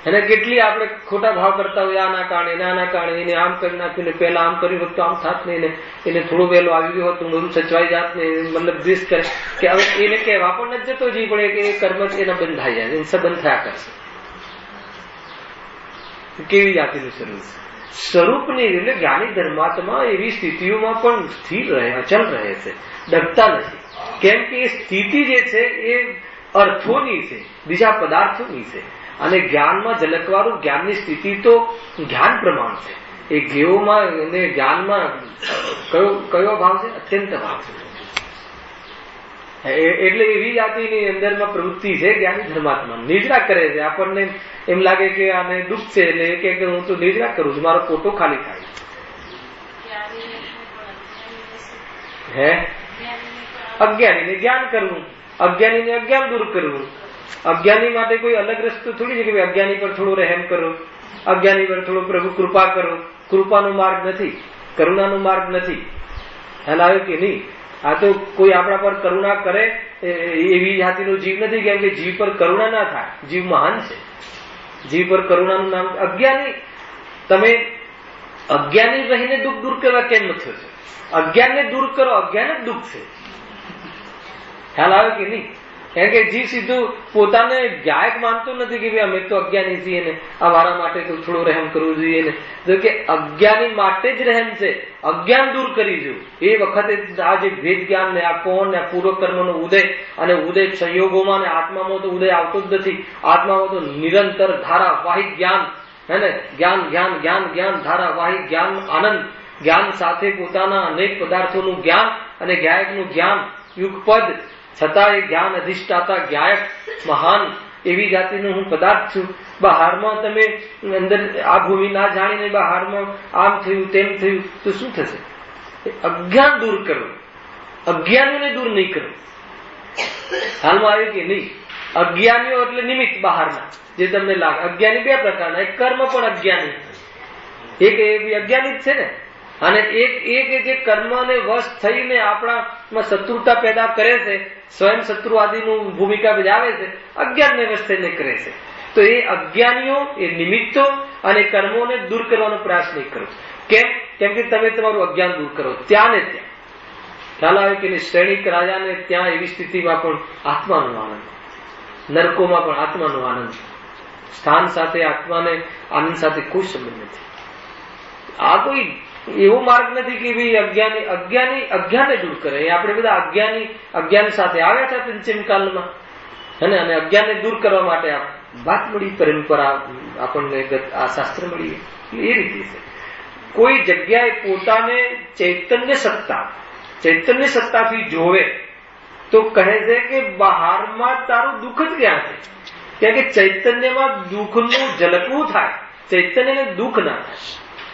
અને કેટલી આપણે ખોટા ભાવ કરતા હોય આના કારણે નાના કારણે એને આમ કરી નાખ્યું ને પેલા આમ કર્યું હોત તો આમ થાત નહીં ને એને થોડો વહેલો આવી ગયો હોત તો બધું સચવાઈ જાત ને મતલબ દ્વેષ કરે કે હવે એને કહેવા પણ નથી જતો જી પડે કે એ કર્મ એના બંધ થઈ જાય, એ સંબંધ થયા કરશે. કેવી જાતિનું સ્વરૂપ સ્વરૂપની એટલે જ્ઞાની ધર્માત્મા એવી સ્થિતિઓમાં પણ સ્થિર રહે, અચલ રહે છે, ડરતા નથી. કેમ કે એ સ્થિતિ જે છે એ અર્થોની છે, બીજા પદાર્થોની છે. અને જ્ઞાનમાં ઝલકવાનું જ્ઞાનની સ્થિતિ તો જ્ઞાન પ્રમાણ છે. એ જ્ઞેયોમાં અને જ્ઞાનમાં કયો ભાવ છે? અત્યંત ભાવ છે. એટલે એવી જાતિની અંદરમાં પ્રવૃત્તિ છે જ્ઞાની ધર્માત્મા. નિદ્રા કરે છે. આપણને એમ લાગે કે આને દુઃખ છે એટલે કે હું તો નિદ્રા કરું છું, મારો પોટો ખાલી થાય. હે અજ્ઞાનીને જ્ઞાન કરવું, અજ્ઞાનીને અજ્ઞાન દૂર કરવું. અજ્ઞાની માટે કોઈ અલગ રસ્તો થોડી છે કે અજ્ઞાની પર થોડો રહેમ કરો, અજ્ઞાની પર થોડો પ્રભુ કૃપા કરો. કૃપાનો માર્ગ નથી, કરુણાનો માર્ગ નથી. ખ્યાલ આવે કે નહીં? આ તો કોઈ આપણા પર કરુણા કરે એવી જાતિનો જીવ નથી. કેમ કે જીવ પર કરુણા ના થાય. જીવ મહાન છે. જીવ પર કરુણાનું નામ અજ્ઞાની. તમે અજ્ઞાની રહીને દુઃખ દૂર કરવા કેમ નથી? અજ્ઞાનને દૂર કરો, અજ્ઞાન જ દુઃખ છે. ખ્યાલ આવે કે નહીં? કેમ કે જીવ સીધું પોતાને ગાયક માનતો નથી કે ભાઈ અમે તો અજ્ઞાની છીએ ને અમારા માટે તો થોડો રહેમ કરવું જોઈએ ને. જો કે અજ્ઞાની માટે જ રહેમ છે. અજ્ઞાન દૂર કરી દઉં એ વખતે આ જે ભેદ જ્ઞાન ને આ કોણ ને આ પૂર્વ કર્મનો ઉદય અને ઉદય સંયોગોમાં ને આત્મામાં તો ઉદય આવતો જ નથી. આત્મામાં તો નિરંતર ધારાવાહિક જ્ઞાન હે ને જ્ઞાન જ્ઞાન જ્ઞાન જ્ઞાન ધારાવાહિક જ્ઞાન આનંદ જ્ઞાન સાથે પોતાના અનેક પદાર્થોનું જ્ઞાન અને ગાયકનું જ્ઞાન યુગપદ છતાં એ જ્ઞાન અધિષ્ઠાતા ગાયક મહાન એવી જાતિનું હું પદાર્થ છું. બહારમાં તમે અંદર આ ભૂમિ ના જાણીને બહારમાં આમ થયું તેમ થયું તો શું થશે? અજ્ઞાન દૂર કરો, અજ્ઞાનીઓને દૂર નહીં કરો. હાલમાં આવ્યું કે નહીં? અજ્ઞાનીઓ એટલે નિમિત્ત બહારના જે તમને લાગે. અજ્ઞાની બે પ્રકારના, એક કર્મ પણ અજ્ઞાની, એક એ અજ્ઞાની જ છે ને. અને એક જે કર્મને વશ થઈને આપણામાં શત્રુતા પેદા કરે છે, સ્વયં શત્રુ આદિનું ભૂમિકા બજાવે છે, અજ્ઞાનને વશ થઈને કરે છે. તો એ અજ્ઞાનીઓ એ નિમિત્તો અને કર્મોને દૂર કરવાનો પ્રયાસ નહીં કરો. કેમ? કેમ કે તમે તમારું અજ્ઞાન દૂર કરો ત્યાં ને ત્યાં. ખ્યાલ આવે કે શ્રેણિક રાજાને ત્યાં એવી સ્થિતિમાં પણ આત્માનો આનંદ, નરકોમાં પણ આત્માનો આનંદ. સ્થાન સાથે આત્માને આનંદ સાથે કોઈ સંબંધ નથી. આ કોઈ એવો માર્ગ નથી કે ભાઈ અજ્ઞાનને દૂર કરે. આપણે બધા અજ્ઞાન સાથે આવ્યા હતા પંચમ કાલમાં અને અજ્ઞાનને દૂર કરવા માટે વાત મળી, પરંપરા આપણને આ શાસ્ત્ર મળી એ રીતે છે. કોઈ જગ્યાએ પોતાને ચૈતન્ય સત્તાથી જોવે તો કહે છે કે બહારમાં તારું દુઃખ જ ક્યાં છે? કારણ કે ચૈતન્યમાં દુઃખનું ઝલકવું થાય, ચૈતન્યને દુઃખ ના થાય.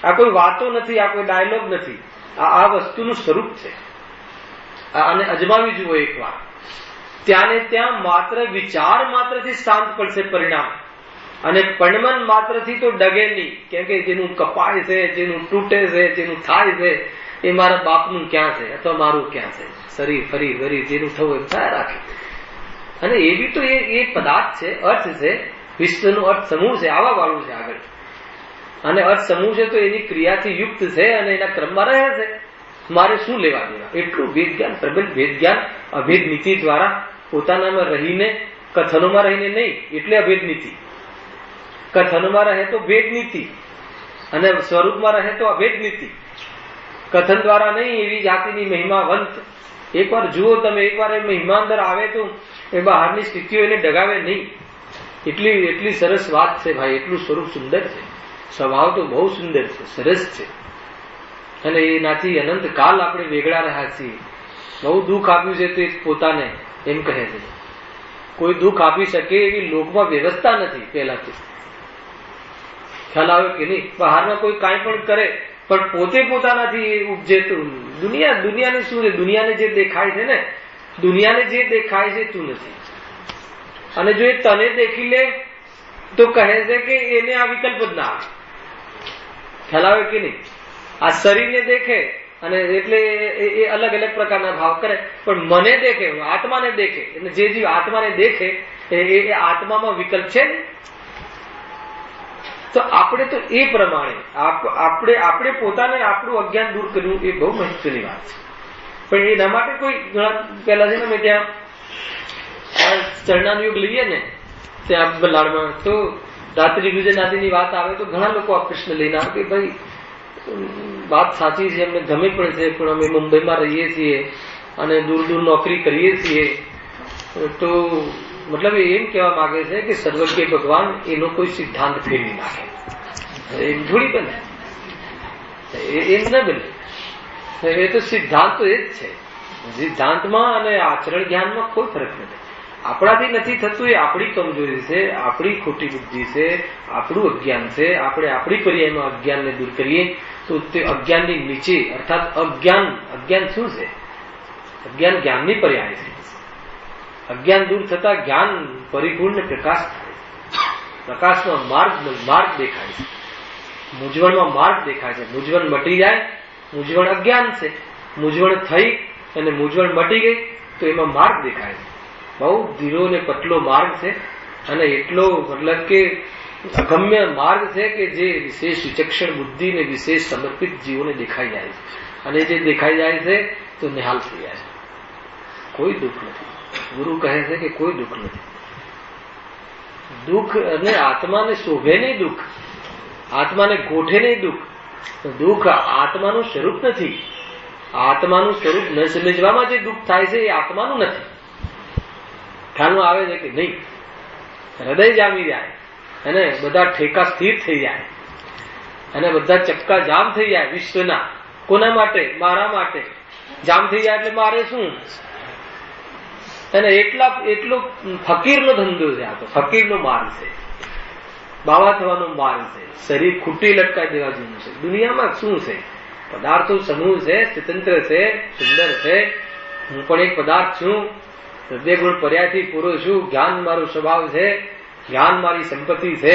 આ કોઈ વાતો નથી, આ કોઈ ડાયલોગ નથી, આ વસ્તુનું સ્વરૂપ છે. આને અજમાવી જુઓ એક વાર. ત્યાં ને ત્યાં માત્ર વિચાર માત્રથી શાંત પડશે પરિણામ, અને પણમન માત્રથી તો ડગે નહીં. કેમ કે જેનું કપાય છે, જેનું તૂટે છે, જેનું થાય છે, એ મારા બાપનું ક્યાં છે અથવા મારું ક્યાં છે? શરીર ફરી વરી જેનું થવું એમ થયા રાખે. અને એ બી તો એ પદાર્થ છે, અર્થ છે, વિશ્વનું અર્થ સમૂહ છે, આવા વાળું છે આગળ. અને અર્થ સમૂહ છે તો એની ક્રિયાથી યુક્ત છે અને એના ક્રમમાં રહે છે. મારે શું લેવા દેવા? એટલું વેદ જ્ઞાન, પ્રબલ વેદ જ્ઞાન અભેદ નીતિ દ્વારા પોતાનામાં રહીને, કથનોમાં રહીને નહીં, એટલે અભેદ નીતિ. કથનમાં રહે તો ભેદ નીતિ, અને સ્વરૂપમાં રહે તો અભેદ નીતિ. કથન દ્વારા નહીં, એવી જાતિની મહિમાવંત. એકવાર જુઓ તમે, એકવાર એ મહિમા અંદર આવે તો એ બહારની સ્થિતિઓ એને ડગાવે નહીં. એટલી સરસ વાત છે ભાઈ. એટલું સ્વરૂપ સુંદર છે, સ્વભાવ તો બહુ સુંદર છે, સરસ છે. અને એનાથી અનંત કાલ આપણે વેગળા રહ્યા છીએ. બહુ દુઃખ આપ્યું છે તો એ પોતાને એમ કહે છે. કોઈ દુઃખ આપી શકે એવી લોકમાં વ્યવસ્થા નથી. પહેલાથી ખ્યાલ આવ્યો કે નહીં? બહારમાં કોઈ કાંઈ પણ કરે પણ પોતે પોતાનાથી ઉપજે તો દુનિયાને શું છે? દુનિયાને જે દેખાય છે ને, દુનિયાને જે દેખાય છે તું નથી. અને જો એ તને દેખી લે તો કહે છે કે એને આ વિકલ્પ જ ના આવે. ખ્યાલ આવે કે નહીં? આ શરીરને દેખે અને એટલે એ અલગ અલગ પ્રકારના ભાવ કરે. પણ મને દેખે, આત્માને દેખે, એટલે જે જીવ આત્માને દેખે એ આત્મામાં વિકલ્પ છે ને. તો આપણે તો એ પ્રમાણે આપણે પોતાને આપણું અજ્ઞાન દૂર કરવું એ બહુ મહત્વની વાત છે. પણ એના માટે કોઈ ઘણા પહેલા છે ને, મેં ત્યાં ચરણાનો યુગ લઈએ ને ત્યાં બલાડમાં, તો રાત્રિ ગુજરાતીની વાત આવે તો ઘણા લોકો આ પ્રશ્ન લઈને આવે કે ભાઈ વાત સાચી છે, અમને ગમે પણ છે, પણ અમે મુંબઈમાં રહીએ છીએ અને દૂર દૂર નોકરી કરીએ છીએ. તો મતલબ એમ કહેવા માંગે છે કે સર્વજ્ઞ ભગવાન એનો કોઈ સિદ્ધાંત ફેરવી નાખે. એમ થોડી બને, એમ ના બને. એ તો સિદ્ધાંત તો એ જ છે. સિદ્ધાંતમાં અને આચરણ જ્ઞાનમાં કોઈ ફરક નથી. આપણાથી નથી થતું એ આપણી કમજોરી છે, આપણી ખોટી બુદ્ધિ છે, આપણું અજ્ઞાન છે. આપણે આપણી પર્યાયમાં અજ્ઞાનને દૂર કરીએ તો તે અજ્ઞાનની નીચે, અર્થાત અજ્ઞાન શું છે? અજ્ઞાન જ્ઞાનની પર્યાય છે. અજ્ઞાન દૂર થતા જ્ઞાન પરિપૂર્ણ પ્રકાશ થાય. પ્રકાશમાં માર્ગ દેખાય છે, મૂંઝવણમાં માર્ગ દેખાય છે. મૂંઝવણ મટી જાય, મૂંઝવણ અજ્ઞાન છે. મૂંઝવણ થઈ અને મૂંઝવણ મટી ગઈ તો એમાં માર્ગ દેખાય છે. બહુ ધીરો ને પતલો માર્ગ છે, અને એટલો મતલબ કે અગમ્ય માર્ગ છે કે જે વિશેષ વિચક્ષણ બુદ્ધિ ને વિશેષ સમર્પિત જીવોને દેખાઈ જાય છે. અને જે દેખાઈ જાય છે તો નિહાલ થઈ જાય છે. કોઈ દુઃખ નથી. ગુરુ કહે છે કે કોઈ દુઃખ નથી. દુઃખ અને આત્માને શોભે નહીં દુઃખ, આત્માને ગોઠે નહીં દુઃખ. દુઃખ આત્માનું સ્વરૂપ નથી. આત્માનું સ્વરૂપ ન સમજવામાં જે દુઃખ થાય છે એ આત્માનું નથી. ખ્યાલમાં આવે છે કે નહીં? હૃદય જામી જાય અને બધા ઠેકા સ્થિર થઈ જાય અને બધા ચક્કા જામ થઈ જાય વિશ્વના. કોના માટે? મારા માટે. જામ થઈ જાય એટલે મારે શું? અને એટલો ફકીરનો ધંધો છે. આ તો ફકીરનો માર્ગ છે, બાવા થવાનો માર્ગ છે. શરીર ખૂટી લટકાઈ દેવા જેવું છે. દુનિયામાં શું છે? પદાર્થો સમૂહ છે, સ્વતંત્ર છે, સુંદર છે. હું પણ એક પદાર્થ છું. હૃદય ગુણ પર્યાયથી પૂરો છું. જ્ઞાન મારો સ્વભાવ છે, જ્ઞાન મારી સંપત્તિ છે.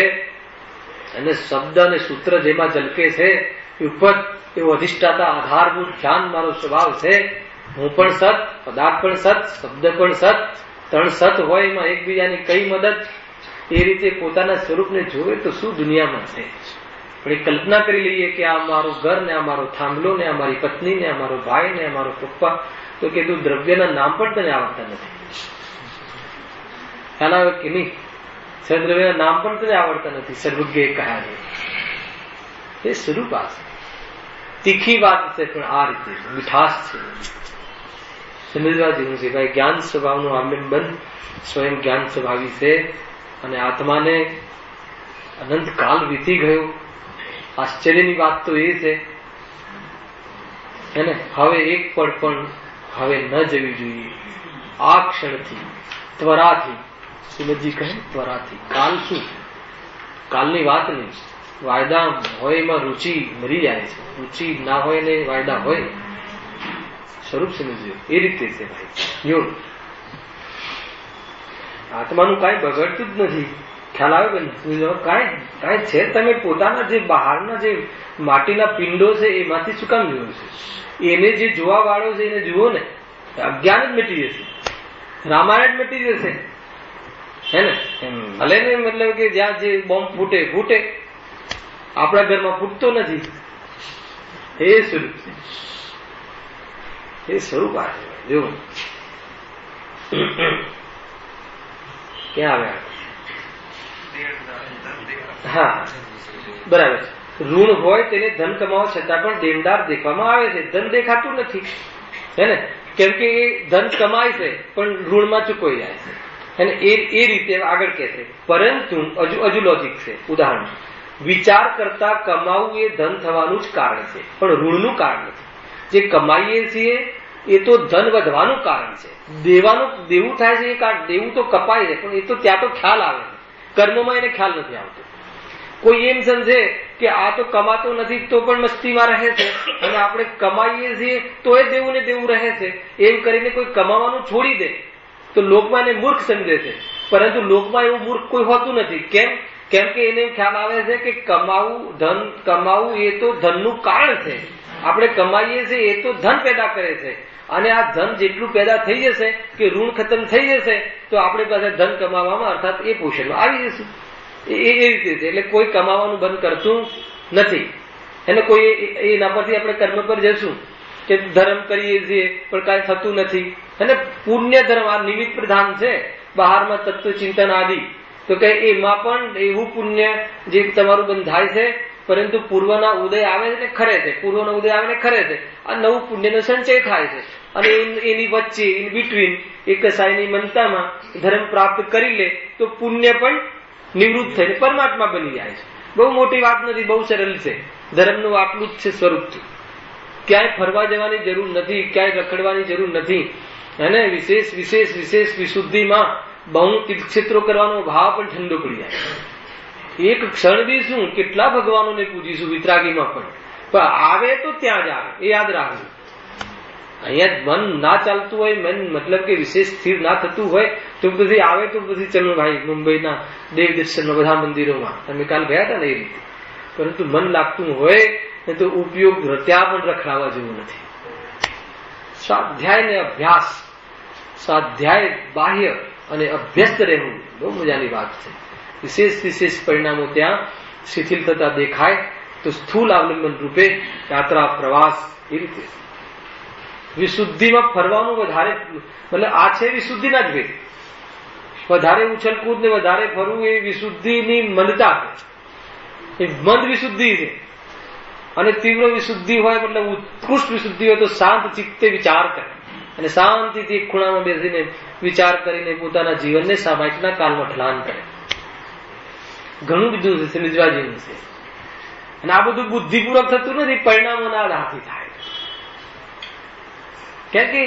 અને શબ્દ અને સૂત્ર જેમાં ઝલકે છે ઉપર એવો અધિષ્ઠાતા આધારભૂત જ્ઞાન મારો સ્વભાવ છે. હું પણ સત, પદાર્થ પણ સત, શબ્દ પણ સત. ત્રણ સત હોય એમાં એકબીજાની કઈ મદદ? એ રીતે પોતાના સ્વરૂપને જોવે તો શું દુનિયામાં છે? પણ એ કલ્પના કરી લઈએ કે આ મારું ઘર ને, આ મારો થાંભલો ને, આ મારી પત્ની ને, આ મારો ભાઈ ને, આ મારો પપ્પા. તો કે તું દ્રવ્યના નામ પણ તને આવડતા નથી. ખ્યાલ આવે કે નહીં? સદ્રવ્યના નામ પણ તને આવડતા નથી. સર્વજ્ઞ કહ્યા છે એ સ્વરૂપ આ છે. તીખી વાત છે પણ આ રીતે મીઠાશ છે. સમજવા જેવું છે ભાઈ. જ્ઞાન સ્વભાવનું આલંબન સ્વયં જ્ઞાન સ્વભાવી છે. અને આત્માને અનંત કાલ વીતી ગયો. આશ્ચર્યની વાત તો એ છે હે ને હવે એક પળ પણ હવે ન જવી જોઈએ. આ ક્ષણથી ત્વરાથી, શ્રીમદજી કહે ત્વરાથી. કાલ શું? કાલની વાત નહીં. વાયદા હોય એમાં રુચિ મરી જાય છે, રુચિ ના હોય ને વાયદા હોય. સ્વરૂપ સમજ્યો એ રીતે છે ભાઈ. યોગ આત્માનું કાંઈ બગડતું જ નથી. ખ્યાલ આવે કે કાંઈ છે. તમે પોતાના જે બહારના જે માટીના પિંડો છે એમાંથી શું કામ જોયું છે? એને જે જોવા વાળો છે એને જુઓ ને. અજ્ઞાન જ મિટી જશે, રામાયણ મિટી જશે, હે ને? ભલે ને મતલબ કે જ્યાં જે બોમ્બ ફૂટે ફૂટે, આપણા ઘરમાં ફૂટતો નથી. એ સ્વરૂપ છે, એ સ્વરૂપ આ જો ક્યાં આવ્યા? હા બરાબર. ઋણ હોય તેને ધન કમાવા છતાં પણ દેણદાર દેખવામાં આવે છે, ધન દેખાતું નથી, હે ને? કેમ કે એ ધન કમાય છે પણ ઋણમાં ચૂકવાઈ જાય છે, અને એ રીતે આગળ કે છે. પરંતુ હજુ લોજિક છે. ઉદાહરણ, વિચાર કરતા કમાવું એ ધન થવાનું જ કારણ છે, પણ ઋણનું કારણ નથી. જે કમાઈએ છીએ એ તો ધન વધવાનું કારણ છે. દેવું થાય છે એ કારણ, દેવું તો કપાય છે, પણ એ તો ત્યાં તો ખ્યાલ આવે છે. કર્મમાં એને ખ્યાલ નથી આવતો. કોઈ એમ સમજે કે આ તો કમાતો નથી તો પણ મસ્તીમાં રહે છે, અને આપણે કમાઈએ છીએ તો એ દેવું ને દેવું રહે છે, એમ કરીને કોઈ કમાવાનું છોડી દે તો લોકમાં એને મૂર્ખ સમજે છે. પરંતુ લોકમાં એવું મૂર્ખ કોઈ હોતું નથી. કેમ કે એને ખ્યાલ આવે છે કે ધન કમાવું એ તો ધનનું કારણ છે. આપણે કમાઈએ છીએ એ તો ધન પેદા કરે છે, અને આ ધન જેટલું પેદા થઈ જશે કે ઋણ ખતમ થઈ જશે તો આપણી પાસે ધન કમાવામાં અર્થાત એ પોષણમાં આવી જશું. એ રીતે છે. એટલે કોઈ કમાવાનું બંધ કરતું નથી. એને કોઈ એના પરથી આપણે કર્મ પર જશું કે ધર્મ કરીએ છીએ પણ કાંઈ થતું નથી. અને પુણ્ય ધર્મ આ નિમિત્ત પ્રધાન છે. બહારમાં તત્વ ચિંતન આદિ તો કે એમાં પણ એવું પુણ્ય જે તમારું બંધાય છે, પરંતુ પૂર્વના ઉદય આવે છે ને ખરે છે, પૂર્વનો ઉદય આવે ને ખરે છે. આ નવું પુણ્યનો સંચય થાય છે, અને એની વચ્ચે ઇન બિટવીન એક કસાયની મનતામાં ધર્મ પ્રાપ્ત કરી લે તો પુણ્ય પણ નિવૃત્ત થઈને પરમાત્મા બની જાય છે. બહુ મોટી વાત નથી, બહુ સરળ છે. ધર્મનું આટલું જ છે સ્વરૂપ. ક્યાંય ફરવા જવાની જરૂર નથી, ક્યાંય રખડવાની જરૂર નથી. અને વિશેષ વિશેષ વિશેષ વિશુદ્ધિમાં બહુ તીર્થક્ષેત્રો કરવાનો ભાવ પણ ઠંડો પડી જાય. એક ક્ષણ બી શું કેટલા ભગવાનોને પૂજીશું વિતરાગીમાં પણ આવે તો ત્યાં જ આવે, એ યાદ રાખવું. અહીંયા મન ના ચાલતું હોય, મન મતલબ કે વિશેષ સ્થિર ના થતું હોય તો પછી આવે તો પછી ચલો ભાઈ મુંબઈના દેવ દર્શનમાં બધા મંદિરોમાં તમે કાલ ગયા હતા ને એ રીતે. પરંતુ મન લાગતું હોય તો ઉપયોગ ત્યાં પણ રખડાવા જેવું નથી. સ્વાધ્યાય ને અભ્યાસ, સ્વાધ્યાય બાહ્ય અને અભ્યસ્ત રહેવું બહુ મજાની વાત છે. વિશેષ વિશેષ પરિણામો ત્યાં શિથિલ થતા દેખાય તો સ્થૂલ અવલંબન રૂપે યાત્રા પ્રવાસ એ રીતે. વિશુદ્ધિમાં ફરવાનું વધારે મતલબ આ છે વિશુદ્ધિના જ ભેદ. વધારે ઉછલકૂદ ને વધારે ફરવું એ વિશુદ્ધિની મંદતા છે, એ મંદ વિશુદ્ધિ છે. અને તીવ્ર વિશુદ્ધિ હોય મતલબ ઉત્કૃષ્ટ વિશુદ્ધિ હોય તો શાંત ચિત્તે વિચાર કરે અને શાંતિથી એક ખૂણામાં બેસીને વિચાર કરીને પોતાના જીવનને સામાયિકના કાલમાં ઢલાન કરે. ઘણું બધું છે સમજવા જેવું છે. અને આ બધું બુદ્ધિપૂર્વક થતું નથી, પરિણામોના આધારથી થાય. કેમ કે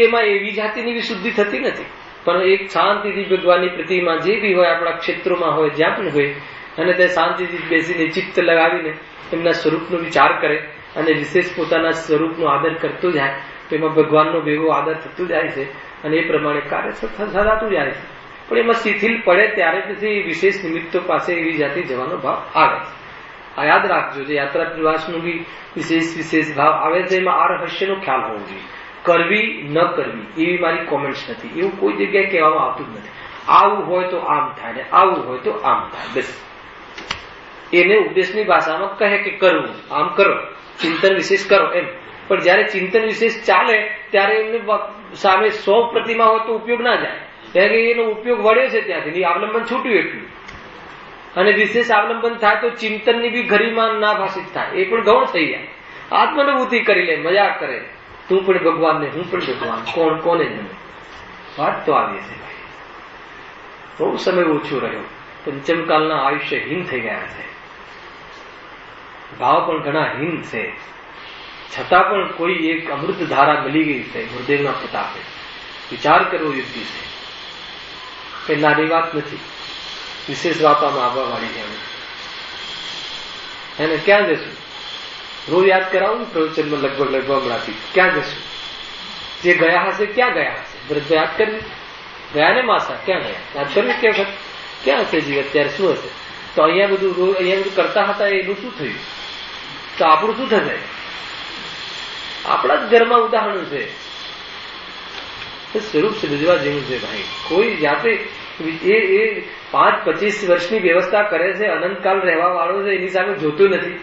એમાં એવી જાતિની વિશુદ્ધિ થતી નથી, પણ એક શાંતિથી ભગવાનની પ્રતિમા જે બી હોય આપણા ક્ષેત્રોમાં હોય જ્યાં પણ હોય, અને તે શાંતિથી બેસીને ચિત્ત લગાવીને એમના સ્વરૂપનો વિચાર કરે અને વિશેષ પોતાના સ્વરૂપનો આદર કરતો જાય તો એમાં ભગવાનનો ભેગો આદર થતો જાય છે અને એ પ્રમાણે કાર્ય થતું જાય છે. પણ એમાં શિથિલ પડે ત્યારે પછી વિશેષ નિમિત્તો પાસે એવી જાતિ જવાનો ભાવ આવે છે. આ યાદ રાખજો. જે યાત્રા પ્રવાસનો બી વિશેષ વિશેષ ભાવ આવે છે એમાં આ રહસ્યનો ખ્યાલ હોવો જોઈએ. કરવી ન કરવી એવી મારી કોમેન્ટ્સ નથી, એવું કોઈ જગ્યાએ કહેવામાં આવતું જ નથી. આવું હોય તો આમ થાય ને આવું હોય તો આમ થાય, બસ. એને ઉપદેશની ભાષામાં કહે કે કરવું, આમ કરો, ચિંતન વિશેષ કરો એમ. પણ જયારે ચિંતન વિશેષ ચાલે ત્યારે એમને સામે 100 પ્રતિમા હોય તો ઉપયોગ ના જાય, ત્યારે એનો ઉપયોગ વળ્યો છે ત્યાંથી અવલંબન છૂટ્યું એટલું. અને વિશેષ અવલંબન થાય તો ચિંતનની બી ઘરીમાં ના ભાષિત થાય, એ પણ ગૌણ થઈ જાય. આત્માનુભૂતિ કરી લે, મજાક કરે, તું પણ ભગવાન ને હું પણ ભગવાન, કોણ કોને જમે. વાત તો આવી છે ભાઈ. બહુ સમય ઓછો રહ્યો, પંચમકાલના આયુષ્ય હીન થઈ ગયા છે. ભાવ પણ ઘણા હીન છે. છતાં પણ કોઈ એક અમૃત ધારા મળી ગઈ છે ગુરુદેવના પ્રતાપે. વિચાર કરવો યોગ્ય છે. એ નાની વાત નથી. વિશેષ વાતોમાં આવવા વાળી છે. એને ક્યાં જશું? રોજ યાદ કરાવું પ્રવચનમાં લગભગ હમણાંથી. ક્યાં જશું? જે ગયા હશે ક્યાં ગયા હશે? ભરતભાઈ યાદ કરવી. ગયા ને માસા ક્યાં ગયા? યાદ કરવી કે વખત ક્યાં હશે જીવ અત્યારે શું હશે? તો અહીંયા બધું કરતા હતા એનું શું થયું? તો આપણું શું થશે? આપણા જ ઘરમાં ઉદાહરણ છે. સ્વરૂપ સમજવા જેવું છે ભાઈ. કોઈ જાતે એ 5-25 વર્ષની વ્યવસ્થા કરે છે, અનંતકાલ રહેવા વાળો છે, એની સામે જોતું નથી.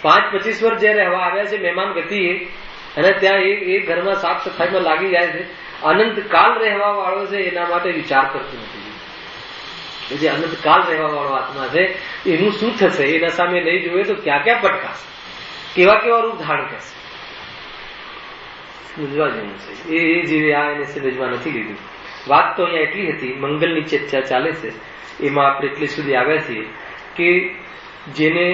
5-25 વર્ષ જે રહેવા આવ્યા છે મહેમાન ગતિએ, અને ત્યાં એ ઘરમાં સાફ સફાઈમાં લાગી જાય છે. અનંતકાલ રહેવા વાળો છે એના માટે વિચાર કરતું નથી. જે અનંતકાલ રહેવા વાળો આત્મા છે એનું શું થશે એના સામે નહીં જોઈએ તો ક્યાં ક્યાં પટકાશે, કેવા કેવા રૂપ ધારણ કરશે. સમજવા જેવું છે. એ જીવે આ એને સમજવા નથી લીધું. વાત તો અહીંયા એટલી હતી, મંગલની ચર્ચા ચાલે છે, એમાં આપણે એટલી સુધી આવ્યા છીએ કે જેને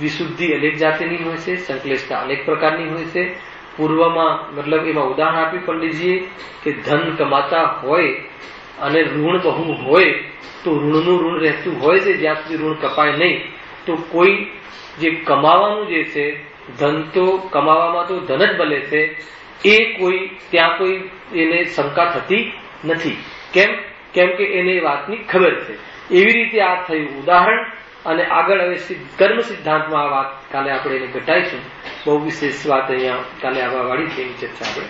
વિશુદ્ધિ અનેક જાતિની હોય છે, સંશ્લેષતા અનેક પ્રકારની હોય છે. પૂર્વમાં મતલબ એમાં ઉદાહરણ આપી પંડિતજીએ કે ધન કમાતા હોય અને ઋણ બહુ હોય તો ઋણનું ઋણ રહેતું હોય છે જ્યાં સુધી ઋણ કપાય નહીં. તો કોઈ જે કમાવાનું જે છે ધન, તો કમાવામાં તો ધન જ બને છે, એ ત્યાં કોઈ એને શંકા થતી નથી. કેમ કે એને વાતની ખબર છે. એવી રીતે આ થયું ઉદાહરણ. અને આગળ હવે કર્મ સિદ્ધાંતમાં આ વાત કાલે આપણે એને ઘટાઈશું. બહુ વિશેષ વાત અહીંયા કાલે આવવા વાળી છે, એની ચર્ચા આપણે